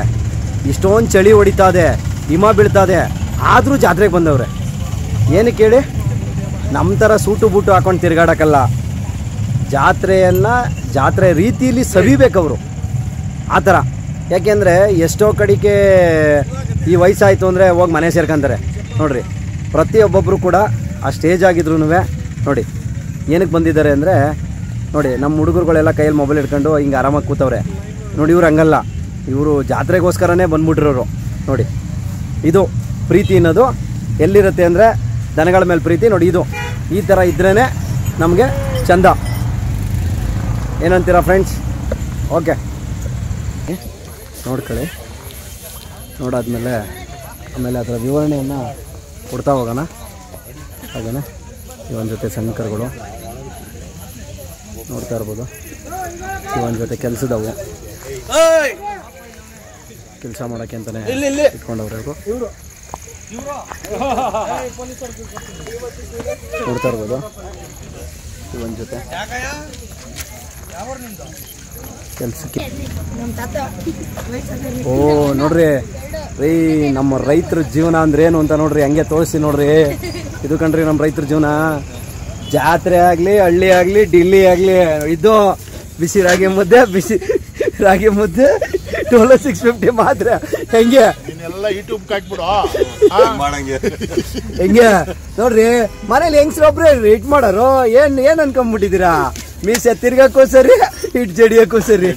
ಇಷ್ಟೊಂದು ಚಳಿ ಹೊಡಿತಾ ಇದೆ, ಹಿಮ ಬೀಳ್ತಾ ಇದೆ, ಆದರೂ ಜಾತ್ರೆಗೆ ಬಂದವ್ರೆ. ಏನಕ್ಕೆ ಹೇಳಿ? ನಮ್ಮ ಥರ ಸೂಟು ಬೂಟು ಹಾಕೊಂಡು ತಿರುಗಾಡೋಕ್ಕಲ್ಲ, ಜಾತ್ರೆ ರೀತಿಯಲ್ಲಿ ಸವಿಬೇಕವರು ಆ ಥರ. ಯಾಕೆಂದರೆ ಎಷ್ಟೋ ಕಡೆಗೆ ಈ ವಯಸ್ಸಾಯಿತು ಅಂದರೆ ಹೋಗಿ ಮನೆ ಸೇರ್ಕೊಂತಾರೆ ನೋಡಿರಿ. ಪ್ರತಿಯೊಬ್ಬೊಬ್ಬರು ಕೂಡ ಆ ಸ್ಟೇಜ್ ಆಗಿದ್ರು ನೋಡಿ ಏನಕ್ಕೆ ಬಂದಿದ್ದಾರೆ ಅಂದರೆ ನೋಡಿ, ನಮ್ಮ ಹುಡುಗರುಗಳೆಲ್ಲ ಕೈಯಲ್ಲಿ ಮೊಬೈಲ್ ಇಟ್ಕೊಂಡು ಹಿಂಗೆ ಆರಾಮಾಗಿ ಕೂತವ್ರೆ ನೋಡಿ. ಇವ್ರು ಹಂಗಲ್ಲ, ಇವರು ಜಾತ್ರೆಗೋಸ್ಕರನೇ ಬಂದ್ಬಿಟ್ಟಿರೋರು ನೋಡಿ. ಇದು ಪ್ರೀತಿ ಅನ್ನೋದು ಎಲ್ಲಿರುತ್ತೆ ಅಂದರೆ ದನಗಳ ಮೇಲೆ ಪ್ರೀತಿ ನೋಡಿ. ಇದು ಈ ಥರ ಇದ್ರೇ ನಮಗೆ ಚಂದ. ಏನಂತೀರಾ ಫ್ರೆಂಡ್ಸ್? ಓಕೆ, ನೋಡ್ಕೊಳ್ಳಿ. ನೋಡಾದ್ಮೇಲೆ ಆಮೇಲೆ ಅದರ ವಿವರಣೆಯನ್ನು ಕೊಡ್ತಾ ಹೋಗೋಣ. ಹಾಗೇ ಇವನ ಜೊತೆ ಸಣ್ಣ ಕರುಗಳು ನೋಡ್ತಾ ಇರ್ಬೋದು. ಇವನ ಜೊತೆ ಕೆಲಸದವು ಕೆಲಸ ಮಾಡೋಕ್ಕೆ ಅಂತಲೇ ಇಟ್ಕೊಂಡವ್ರೆ ಅವರು. ನೋಡ್ತಾ ಇರ್ಬೋದು ಇವನ ಜೊತೆ ಕೆಲಸಕ್ಕೆ. ಓ ನೋಡ್ರಿ ರೀ, ನಮ್ಮ ರೈತರ ಜೀವನ ಅಂದ್ರೆ ಏನು ಅಂತ ನೋಡ್ರಿ, ಹಂಗೆ ತೋರಿಸಿ ನೋಡ್ರಿ. ಇದು ಕಣ್ರಿ ನಮ್ಮ ರೈತರ ಜೀವನ. ಜಾತ್ರೆ ಆಗಲಿ, ಹಳ್ಳಿ ಆಗಲಿ, ಡಿಲ್ಲಿ ಆಗಲಿ, ಇದು ಬಿಸಿ ರಾಗಿ ಮುದ್ದೆ, ಬಿಸಿ ರಾಗಿ ಮುದ್ದೆ, ಟೋಲ 650 ಮಾತ್ರ. ಹೆಂಗೆ ಹೆಂಗೆ ನೋಡ್ರಿ, ಮನೇಲಿ ಹೆಂಗ್ಸ್ರೊಬ್ರೆ ರೇಟ್ ಮಾಡೋರು. ಏನ್ ಅನ್ಕೊಂಡ್ಬಿಟ್ಟಿದ್ದೀರಾ? ಮೀಸೆ ತಿರ್ಗಕ್ಕೂ ಸರಿ, ಇಟ್ಟು ಜಡಿಯಕ್ಕೂ ಸರಿ.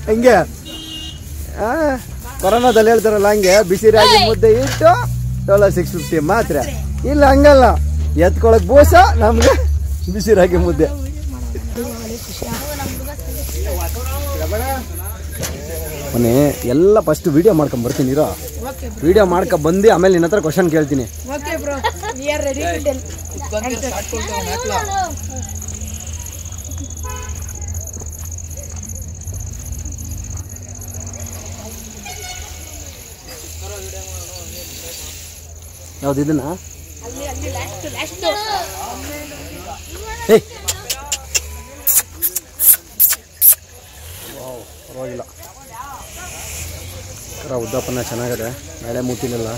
ಹೆಂಗೆ ಕೊರೋನಾದಲ್ಲಿ ಹೇಳ್ತಾರಲ್ಲ ಹಂಗೆ, ಬಿಸಿ ರಾಗಿ ಮುದ್ದೆ ಇಟ್ಟು ಟೋಲ 650 ಮಾತ್ರ. ಇಲ್ಲ ಹಂಗಲ್ಲ, ಎತ್ಕೊಳಕ್ ಬೋಸ, ನಮ್ಗೆ ಬಿಸಿ ರಾಗಿ ಮುದ್ದೆ. ಮೊನ್ನೆ ಎಲ್ಲ ಫಸ್ಟ್ ವಿಡಿಯೋ ಮಾಡ್ಕೊಂಡ್ ಬರ್ತೀನಿ ಇರೋ. ವಿಡಿಯೋ ಮಾಡ್ಕೊಂಡ್ ಬಂದು ಆಮೇಲೆ ನಿನ್ನ ಹತ್ರ ಕ್ವಶನ್ ಕೇಳ್ತೀನಿ. ಯಾವ್ದು ಇದನ್ನ? ಪರವಾಗಿಲ್ಲ, ಉದ್ದಾಪನ ಚೆನ್ನಾಗಿದೆ, ನಾಳೆ ಮೂತಿನೆಲ್ಲ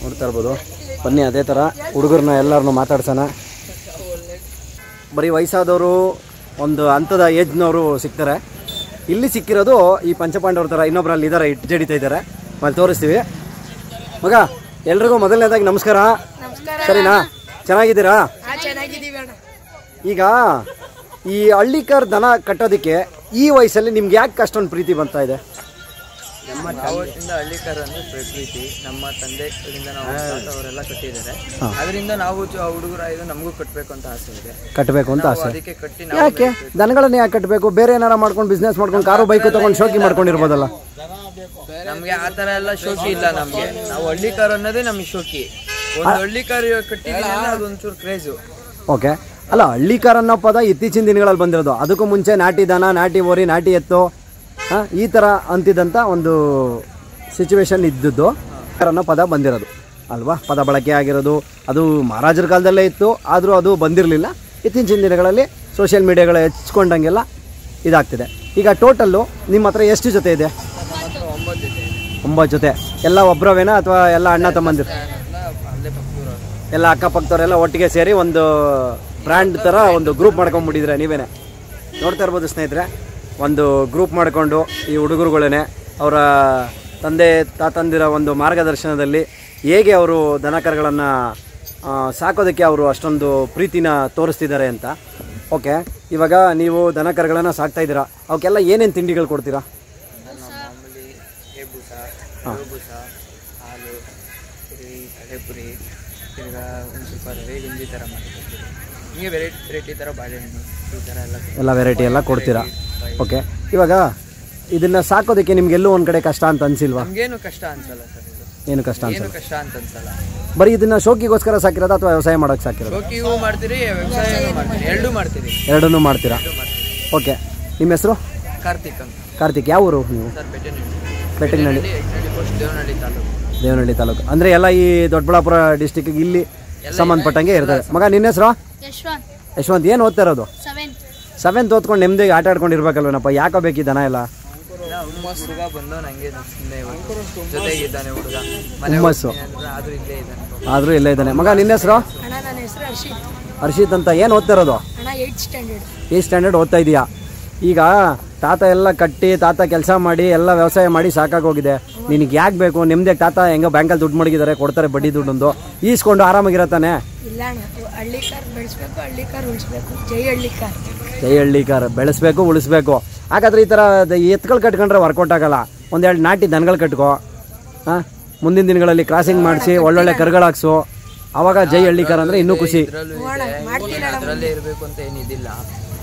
ನೋಡ್ತಾ ಇರ್ಬೋದು. ಬನ್ನಿ ಅದೇ ಥರ ಹುಡುಗರನ್ನ ಎಲ್ಲರನ್ನೂ ಮಾತಾಡ್ಸೋಣ. ಬರೀ ವಯಸ್ಸಾದವರು, ಒಂದು ಹಂತದ ಏಜ್ನವರು ಸಿಗ್ತಾರೆ. ಇಲ್ಲಿ ಸಿಕ್ಕಿರೋದು ಈ ಪಂಚಪಾಂಡವ್ರ ಥರ ಇನ್ನೊಬ್ಬರಲ್ಲಿ ಇದ್ದಾರೆ, ಇಟ್ಟು ಜಡಿತಾ ಇದ್ದಾರೆ. ಅಲ್ಲಿ ತೋರಿಸ್ತೀವಿ. ಮಗ ಎಲ್ರಿಗೂ ಮೊದಲನೇದಾಗಿ ನಮಸ್ಕಾರ. ಸರಿನಾ? ಚೆನ್ನಾಗಿದ್ದೀರಾ? ಈಗ ಈ ಹಳ್ಳಿಕಾರ್ ದನ ಕಟ್ಟೋದಕ್ಕೆ ಈ ವಯಸ್ಸಲ್ಲಿ ನಿಮ್ಗೆ ಯಾಕೆ ಅಷ್ಟೊಂದು ಪ್ರೀತಿ ಬರ್ತಾ ಇದೆ? ನಮ್ಮ ಅವತ್ತಿಂದ ಹಳ್ಳಿಕಾರ ಅಂದ್ರೆ ಪ್ರೀತಿ. ನಮ್ಮ ತಂದೆಯಿಂದ ನಾವು ಅವರೆಲ್ಲ ಕಟ್ಟಿದ್ದಾರೆ. ಅದರಿಂದ ನಾವು ಹುಡುಗರಾಯ್ದು ನಮಗೂ ಕಟ್ಟಬೇಕು ಅಂತ ಆಸೆ ಇದೆ. ಕಟ್ಟಬೇಕು ಅಂತ ಆಸೆ. ಅದಕ್ಕೆ ಕಟ್ಟಿ ಯಾಕೆ ದನಗಳನ್ನ ಯಾಕೆ ಕಟ್ಟಬೇಕು? ಬೇರೆ ಏನಾರ ಮಾಡ್ಕೊಂಡು ಬಿಸ್ನೆಸ್ ಮಾಡ್ಕೊಂಡು ಕಾರು ಬೈಕು ತಗೊಂಡು ಶೋಕಿ ಮಾಡ್ಕೊಂಡಿರ್ಬೋದಲ್ಲ. ನಮ್ಗೆ ಆ ತರ ಎಲ್ಲ ಶೋಕಿ ಇಲ್ಲ. ನಮ್ಗೆ ನಾವು ಹಳ್ಳಿಕಾರ ಅನ್ನೋದೇ ನಮ್ಗೆ ಶೋಕಿ. ಒಂದು ಹಳ್ಳಿಕಾರ ಕಟ್ಟಿದ್ರೆ ಅದೊಂಚೂರು ಕ್ರೇಜು. ಓಕೆ, ಅಲ್ಲ ಹಳ್ಳಿಕಾರ ಅನ್ನೋ ಪದ ಇತ್ತೀಚಿನ ದಿನಗಳಲ್ಲಿ ಬಂದಿರೋದು. ಅದಕ್ಕೂ ಮುಂಚೆ ನಾಟಿ ದನ, ನಾಟಿ ಓರಿ, ನಾಟಿ ಎತ್ತು, ಈ ಥರ ಅಂತಿದ್ದಂಥ ಒಂದು ಸಿಚುವೇಶನ್ ಇದ್ದದ್ದು ಅನ್ನೋ ಪದ ಬಂದಿರೋದು ಅಲ್ವಾ? ಪದ ಬಳಕೆ ಆಗಿರೋದು ಅದು ಮಹಾರಾಜರ ಕಾಲದಲ್ಲೇ ಇತ್ತು, ಆದರೂ ಅದು ಬಂದಿರಲಿಲ್ಲ. ಇತ್ತೀಚಿನ ದಿನಗಳಲ್ಲಿ ಸೋಷಿಯಲ್ ಮೀಡಿಯಾಗಳು ಹೆಚ್ಚಿಕೊಂಡಂಗೆಲ್ಲ ಇದಾಗ್ತಿದೆ. ಈಗ ಟೋಟಲ್ಲು ನಿಮ್ಮ ಹತ್ರ ಎಷ್ಟು ಜೊತೆ ಇದೆ? 9 ಜೊತೆ ಇದೆ. 9 ಜೊತೆ. ಎಲ್ಲ ಒಬ್ಬರವೇನಾ ಅಥವಾ ಎಲ್ಲ ಅಣ್ಣ ತಮ್ಮಂದಿರು? ಅಲ್ಲೇ ಪಕ್ಕದೂರು ಎಲ್ಲ ಅಕ್ಕಪಕ್ಕದವರೆಲ್ಲ ಒಟ್ಟಿಗೆ ಸೇರಿ ಒಂದು ಬ್ರ್ಯಾಂಡ್ ಥರ ಒಂದು ಗ್ರೂಪ್ ಮಾಡ್ಕೊಂಡ್ಬಿಟ್ಟಿದ್ರೆ ನೀವೇನೆ. ನೋಡ್ತಾ ಇರ್ಬೋದು ಸ್ನೇಹಿತರೆ, ಒಂದು ಗ್ರೂಪ್ ಮಾಡಿಕೊಂಡು ಈ ಹುಡುಗರುಗಳೇ ಅವರ ತಂದೆ ತಾತಂದಿರ ಒಂದು ಮಾರ್ಗದರ್ಶನದಲ್ಲಿ ಹೇಗೆ ಅವರು ದನಕರುಗಳನ್ನು ಸಾಕೋದಕ್ಕೆ ಅವರು ಅಷ್ಟೊಂದು ಪ್ರೀತಿನ ತೋರಿಸ್ತಿದ್ದಾರೆ ಅಂತ. ಓಕೆ, ಇವಾಗ ನೀವು ದನಕರುಗಳನ್ನು ಸಾಕ್ತಾಯಿದ್ದೀರಾ, ಅವಕ್ಕೆಲ್ಲ ಏನೇನು ತಿಂಡಿಗಳು ಕೊಡ್ತೀರಾ? ಮಾಮೂಲಿ ಬೂಸ, ಬೂಸ, ಹಾಲು, ಪುರಿ, ಕಡಲೆಪುರಿ, ತಿರ್ಗಾ ಒಂದು ಸ್ವಲ್ಪ ರವೆ ಗಂಜಿ ಥರ ಮಾಡ್ಕೊಡ್ತೀವಿ. ಹಿಂಗೆ ವೆರೈಟಿ ಥರ ಬಾಳೆಹಣ್ಣು ಈ ಥರ ಎಲ್ಲ ವೆರೈಟಿ ಎಲ್ಲ ಕೊಡ್ತೀರಾ. ಓಕೆ, ಇವಾಗ ಇದನ್ನು ಸಾಕೋದಕ್ಕೆ ನಿಮಗೆಲ್ಲೂ ಒಂದು ಕಡೆ ಕಷ್ಟ ಅಂತ ಅನಿಸಿಲ್ವಾ? ನಮಗೇನು ಕಷ್ಟ ಅನ್ಸಲ್ಲ ಸರ್, ಇದು ಏನು ಕಷ್ಟ ಏನು ಅನ್ಸಲ್ಲ. ಕಷ್ಟ ಅಂತ ಅನ್ಸಲ್ಲ. ಬರೀ ಇದನ್ನು ಶೋಕಿಗೋಸ್ಕರ ಸಾಕಿರೋದು ಅಥವಾ ವ್ಯವಸಾಯ ಮಾಡೋಕ್ಕೆ ಸಾಕಿರೋದು? ಶೋಕಿಗೂ ಮಾಡ್ತೀರಿ, ವ್ಯವಸಾಯನೂ ಮಾಡ್ತೀರಿ, ಎರಡೂ ಮಾಡ್ತೀರಿ. ಎರಡನ್ನೂ ಮಾಡ್ತೀರಾ. ಓಕೆ, ನಿಮ್ಮ ಹೆಸರು? ಕಾರ್ತಿಕ್ ಅಂತ ಕಾರ್ತಿಕ್. ಯಾವ ಊರು ನೀವು? ಸರ್, ಬೆಟ್ಟಂಗನಹಳ್ಳಿ. ದೇವನಹಳ್ಳಿ ತಾಲೂಕು. ದೇವನಹಳ್ಳಿ ತಾಲೂಕು ಅಂದರೆ ಎಲ್ಲ ಈ ದೊಡ್ಡಬಳ್ಳಾಪುರ ಡಿಸ್ಟಿಕ್ಕಿಗೆ ಇಲ್ಲಿ ಸಂಬಂಧಪಟ್ಟಂಗೆ ಇರ್ತದೆ. ಮಗ ನಿನ್ನ ಹೆಸರು? ಯಶವಂತ್. ಏನು ಓದ್ತಾ ಇರೋದು? 7th ಓದ್ಕೊಂಡು ನೆಮ್ಮದಿಗೆ ಆಟ ಆಡ್ಕೊಂಡಿರ್ಬೇಕಲ್ವೇನಪ್ಪ, ಯಾಕೋ ಬೇಕು ದನ ಎಲ್ಲ? ಹುಡುಗ ಬಂದು ನಂಗೆ ಸುಮ್ಮನೆ ಜೊತೆಗಿದ್ದಾನೆ ಹುಡುಗ, ಹುಮ್ಮಸ್ಸು ಆದ್ರೂ ಇಲ್ಲೇ ಇದ್ದಾನೆ. ಆದರೂ ಇಲ್ಲೇ ಇದ್ದಾನೆ. ಮಗ ನಿನ್ನ ಹೆಸರು? ನನ್ನ ಹೆಸರು ಹರ್ಷಿತ್ ಅಂತ. ಏನು ಓದ್ತಾ ಇರೋದು? 8th ಸ್ಟ್ಯಾಂಡರ್ಡ್ ಓದ್ತಾ ಇದೀಯಾ. ಈಗ ತಾತ ಎಲ್ಲ ಕಟ್ಟಿ ತಾತ ಕೆಲಸ ಮಾಡಿ ಎಲ್ಲ ವ್ಯವಸಾಯ ಮಾಡಿ ಸಾಕಾಗೋಗಿದೆ. ನಿನಗೆ ಯಾಕೆ ಬೇಕು? ನಿಮ್ದೇ ತಾತ ಹೆಂಗೋ ಬ್ಯಾಂಕಲ್ಲಿ ದುಡ್ಡು ಮಡಗಿದ್ದಾರೆ, ಕೊಡ್ತಾರೆ ಬಡ್ಡಿ ದುಡ್ಡೊಂದು, ಈಸ್ಕೊಂಡು ಆರಾಮಾಗಿರತ್ತಾನೆ. ಇಲ್ಲ ಅಣ್ಣ, ಹಳ್ಳಿಕಾರ್ ಬೆಳೆಸ್ಬೇಕು, ಹಳ್ಳಿಕಾರ್ ಉಳಿಸ್ಬೇಕು. ಜೈ ಹಳ್ಳಿಕಾರ್. ಜೈ ಹಳ್ಳಿಕಾರ್ ಬೆಳೆಸ್ಬೇಕು, ಉಳಿಸ್ಬೇಕು. ಹಾಗಾದ್ರೆ ಈ ಥರ ಎತ್ಗಳು ಕಟ್ಕೊಂಡ್ರೆ ವರ್ಕೌಟ್ ಆಗಲ್ಲ. ಒಂದೆರಡು ನಾಟಿ ದನಗಳು ಕಟ್ಕೋ. ಹಾಂ, ಮುಂದಿನ ದಿನಗಳಲ್ಲಿ ಕ್ರಾಸಿಂಗ್ ಮಾಡಿಸಿ ಒಳ್ಳೊಳ್ಳೆ ಕರುಗಳು ಹಾಕ್ಸು. ಅವಾಗ ಜೈ ಹಳ್ಳಿಕಾರ್ ಅಂದರೆ ಇನ್ನೂ ಖುಷಿ. ಅದರಲ್ಲೇ ಇರಬೇಕು ಅಂತ ಏನಿದಿಲ್ಲ,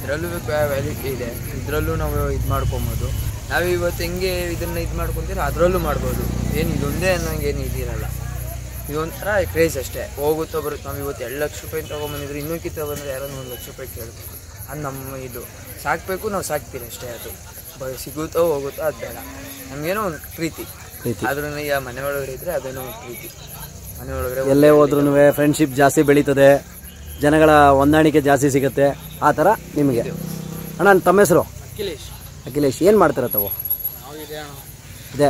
ಇದರಲ್ಲೂ ವ್ಯಾಲಿಟಿ ಇದೆ. ಇದರಲ್ಲೂ ನಾವು ಇದು ಮಾಡ್ಕೊಬೋದು. ನಾವು ಇವತ್ತು ಹೆಂಗೆ ಇದನ್ನು ಇದು ಮಾಡ್ಕೊತೀರೋ ಅದರಲ್ಲೂ ಮಾಡ್ಬೋದು. ಏನು ಇದೊಂದೇ ಅನ್ನೋಂಗೆ ಏನು ಇದಿರಲ್ಲ. ಇದೊಂಥರ ಕ್ರೇಜ್ ಅಷ್ಟೇ, ಹೋಗುತ್ತೋ ಬರುತ್ತೆ. ನಾವು ಇವತ್ತು 2 ಲಕ್ಷ ರೂಪಾಯಿ ತೊಗೊಂಬಂದಿದ್ರೆ ಇನ್ನೂ ಕಿತ್ತ ಬಂದರೆ ಯಾರನ್ನು 1 ಲಕ್ಷ ರೂಪಾಯಿ ಕೇಳಬೇಕು. ಅದು ನಮ್ಮ ಇದು ಸಾಕಬೇಕು, ನಾವು ಸಾಕ್ತೀವಿ ಅಷ್ಟೇ. ಅದು ಸಿಗುತ್ತೋ ಹೋಗುತ್ತೋ ಅದು ಬೇಡ, ನಮಗೇನೋ ಒಂದು ಪ್ರೀತಿ. ಆದ್ರೂ ಈಗ ಮನೆ ಒಳಗಡೆ ಇದ್ದರೆ ಅದೇನೋ ಒಂದು ಪ್ರೀತಿ. ಮನೆ ಒಳಗಡೆ ಎಲ್ಲೇ ಹೋದ್ರೂ ಫ್ರೆಂಡ್ಶಿಪ್ ಜಾಸ್ತಿ ಬೆಳೀತದೆ, ಜನಗಳ ಹೊಂದಾಣಿಕೆ ಜಾಸ್ತಿ ಸಿಗುತ್ತೆ. ಆ ಥರ ನಿಮಗೆ. ಅಣ್ಣ ತಮ್ಮ ಹೆಸರು? ಅಖಿಲೇಶ್. ಏನು ಮಾಡ್ತೀರ ತಾವು? ಇದೆ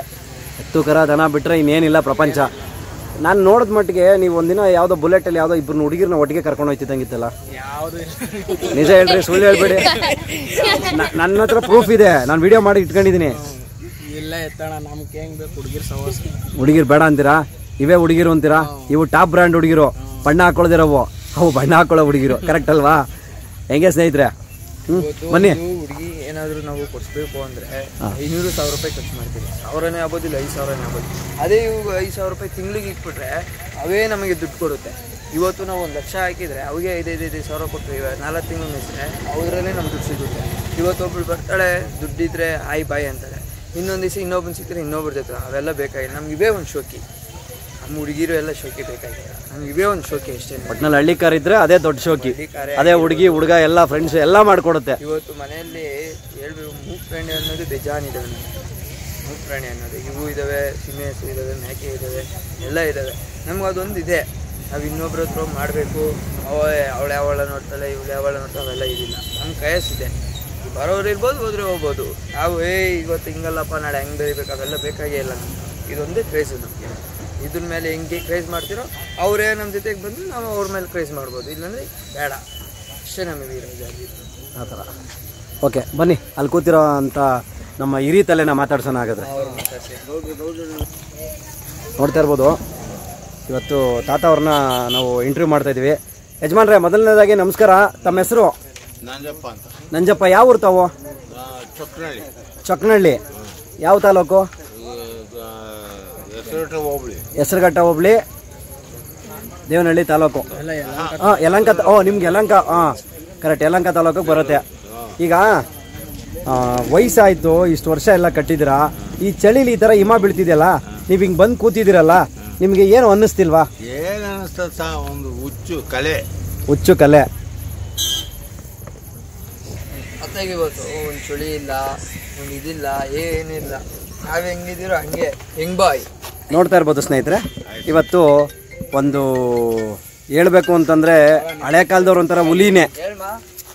ಎತ್ತು ಕರ ದನ ಬಿಟ್ಟರೆ ಇನ್ನೇನಿಲ್ಲ ಪ್ರಪಂಚ. ನಾನು ನೋಡಿದ ಮಟ್ಟಿಗೆ ನೀವು ಒಂದಿನ ಯಾವುದೋ ಬುಲೆಟಲ್ಲಿ ಯಾವುದೋ ಇಬ್ಬರು ಹುಡುಗಿರನ್ನ ಒಟ್ಟಿಗೆ ಕರ್ಕೊಂಡು ಹೋಗ್ತಿದ್ದಂಗಿತ್ತಲ್ಲ? ನಿಜ ಹೇಳ್ರಿ, ಸುಳ್ಳು ಹೇಳ್ಬೇಡಿ. ನನ್ನ ಹತ್ರ ಪ್ರೂಫ್ ಇದೆ, ನಾನು ವಿಡಿಯೋ ಮಾಡಿ ಇಟ್ಕೊಂಡಿದ್ದೀನಿ. ಇಲ್ಲ ಎತ್ತಣ, ನಮ್ಗೆ ಹೆಂಗ್ ಬೇಕು ಹುಡುಗಿರ್ ಸವಾಸ. ಹುಡುಗಿರು ಬೇಡ ಅಂತೀರಾ? ಇವೇ ಹುಡುಗಿರು ಅಂತೀರಾ? ಇವು ಟಾಪ್ ಬ್ರ್ಯಾಂಡ್ ಹುಡುಗಿರು, ಬಣ್ಣ ಹಾಕೊಳ್ಳೋದಿರೋವು. ಅವು ಬಣ್ಣ ಹಾಕೊಳ್ಳೋ ಹುಡುಗಿರು, ಕರೆಕ್ಟ್ ಅಲ್ವಾ? ಹೆಂಗೆ ಸ್ನೇಹಿತರೆ? ಬನ್ನಿ. ಹುಡುಗಿ ಏನಾದರೂ ನಾವು ಕೊಡಿಸ್ಬೇಕು ಅಂದರೆ 500,000 ರೂಪಾಯಿ ಖರ್ಚು ಮಾಡ್ತೀವಿ. 1000ನೇ ಆಗ್ಬೋದಿಲ್ಲ, 5,000ನೇ ಆಗ್ಬೋದು. ಅದೇ ಇವು 5,000 ರೂಪಾಯಿ ತಿಂಗಳಿಗೆ ಇಟ್ಬಿಟ್ರೆ ಅವೇ ನಮಗೆ ದುಡ್ಡು ಕೊಡುತ್ತೆ. ಇವತ್ತು ನಾವು 1 ಲಕ್ಷ ಹಾಕಿದರೆ ಅವಿಗೆ 5,000 ಕೊಟ್ಟರೆ 4 ತಿಂಗಳು ಮಿಸ್ರೆ ಅವರಲ್ಲೇ ನಮ್ಗೆ ದುಡ್ಡು ಸಿಗುತ್ತೆ. ಇವತ್ತೊಬ್ಳು ಬರ್ತಾಳೆ, ದುಡ್ಡಿದ್ರೆ ಹಾಯ್ ಬಾಯ್ ಅಂತಾಳೆ. ಇನ್ನೊಂದು ದಿವಸ ಇನ್ನೊಬ್ಬನ ಸಿಕ್ಕರೆ ಇನ್ನೊಬ್ರು ಜೊತೆ. ಅವೆಲ್ಲ ಬೇಕಾಗಿಲ್ಲ, ನಮ್ಗೆ ಇವೇ ಒಂದು ಶೋಕಿ. ನಮ್ಮ ಹುಡುಗಿರು ಎಲ್ಲ ಶೋಕಿ ಬೇಕಾಗಿಲ್ಲ, ನಮ್ಗೆ ಇವೇ ಒಂದು ಶೋಕಿ ಅಷ್ಟೇ. ಒಟ್ಟಿನಲ್ಲಿ ಹಳ್ಳಿಕಾರ್ ಇದ್ರೆ ಅದೇ ದೊಡ್ಡ ಶೋಕಿ. ಅದೇ ಹುಡುಗಿ ಹುಡುಗ ಎಲ್ಲ ಫ್ರೆಂಡ್ಸ್ ಎಲ್ಲ ಮಾಡಿಕೊಡುತ್ತೆ. ಇವತ್ತು ಮನೆಯಲ್ಲಿ ಹೇಳ್ಬೇಕು, ಮೂಕ್ ಪ್ರಾಣಿ ಅನ್ನೋದು ಬೇಜಾನಿದ್ದಾವೆ. ಮೂಕ್ ಪ್ರಾಣಿ ಅನ್ನೋದು ಇವು ಇದ್ದಾವೆ, ಸಿಮೆ ಹಸು ಇದ್ದಾವೆ, ಮೇಕೆ ಇದ್ದಾವೆ, ಎಲ್ಲ ಇದ್ದಾವೆ. ನಮ್ಗೆ ಅದೊಂದು ಇದೆ, ನಾವು ಇನ್ನೊಬ್ರ ಹತ್ರ ಮಾಡಬೇಕು. ಅವಳು ಯಾವಳ ನೋಡ್ತಾಳೆ, ಇವಳು ಯಾವಳ ನೋಡ್ತಾಳೆ, ಅವೆಲ್ಲ ಇದಿಲ್ಲ. ನಮ್ಮ ಕಯಸ್ಸಿದೆ. ಬರೋರು ಇರ್ಬೋದು, ಹೋದ್ರೆ ಹೋಗ್ಬೋದು. ನಾವು ಇವತ್ತು ಹಿಂಗಲ್ಲಪ್ಪ, ನಾಳೆ ಹೆಂಗೆ ಬೆಳಿಬೇಕು, ಅವೆಲ್ಲ ಬೇಕಾಗೇ ಇಲ್ಲ. ಇದೊಂದೇ ಕ್ರೇಜು ನಮಗೆ. ಇದ್ರ ಮೇಲೆ ಹೆಂಗೆ ಕ್ರೇಜ್ ಮಾಡ್ತಿರೋ ಅವರೇ ನಮ್ಮ ಜೊತೆಗೆ ಬಂದು ನಾವು ಅವ್ರ ಮೇಲೆ ಕ್ರೇಜ್ ಮಾಡ್ಬೋದು. ಇಲ್ಲಾಂದರೆ ಬೇಡ, ಅಷ್ಟೇ ನಮಗೆ ಇರೋದಾಗಿತ್ತು ಆ ಥರ. ಓಕೆ, ಬನ್ನಿ ಅಲ್ಲಿ ಕೂತಿರೋ ಅಂತ ನಮ್ಮ ಹಿರಿ ತಲೆನ ಮಾತಾಡ್ಸೋಣ. ಹಾಗಾದ್ರೆ ನೋಡ್ತಾ ಇರ್ಬೋದು, ಇವತ್ತು ತಾತ ಅವ್ರನ್ನ ನಾವು ಇಂಟರ್ವ್ಯೂ ಮಾಡ್ತಾಯಿದ್ದೀವಿ. ಯಜಮಾನ್ರೆ, ಮೊದಲನೇದಾಗಿ ನಮಸ್ಕಾರ. ತಮ್ಮ ಹೆಸರು? ನಂಜಪ್ಪ ಅಂತ. ನಂಜಪ್ಪ. ಯಾವ ಊರು ತಾವು? ಚೊಕ್ಕನಹಳ್ಳಿ. ಯಾವ ತಾಲೂಕು? ಹೆಸರುಘಟ್ಟ ಹೋಬಳಿ, ದೇವನಹಳ್ಳಿ ತಾಲೂಕು. ಹಾಂ, ಯಲಹಂಕ. ನಿಮ್ಗೆ ಯಲಹಂಕ. ಹಾಂ, ಕರೆಕ್ಟ್, ಯಲಹಂಕ ತಾಲೂಕಿಗೆ ಬರುತ್ತೆ. ಈಗ ವಯಸ್ಸಾಯಿತು, ಇಷ್ಟು ವರ್ಷ ಎಲ್ಲ ಕಟ್ಟಿದ್ದೀರಾ, ಈ ಚಳಿಲಿ ಈ ಥರ ಹಿಮ ಬೀಳ್ತಿದೆಯಲ್ಲ, ನೀವು ಹಿಂಗೆ ಬಂದು ಕೂತಿದ್ದೀರಲ್ಲ, ನಿಮಗೆ ಏನು ಅನ್ನಿಸ್ತಿಲ್ವಾ? ಏನು ಅನ್ನಿಸ್ತದ? ಒಂದು ಹುಚ್ಚು ಕಲೆ. ಹುಚ್ಚು ಕಲೆ. ಅತ್ತಾಗಿ ಇವತ್ತು ಒಂದು ಚಳಿ ಇಲ್ಲ, ಒಂದು ಇದಿಲ್ಲ, ಏನಿಲ್ಲ. ನಾವು ಹೆಂಗಿದ್ದೀರೋ ಹಂಗೆ ಹೆಂಗ್ ಬಾಯ್ ನೋಡ್ತಾ ಇರ್ಬೋದು ಸ್ನೇಹಿತರೆ. ಇವತ್ತು ಒಂದು ಹೇಳ್ಬೇಕು ಅಂತಂದರೆ ಹಳೆ ಕಾಲದವ್ರು ಒಂಥರ ಹುಲಿನೇ.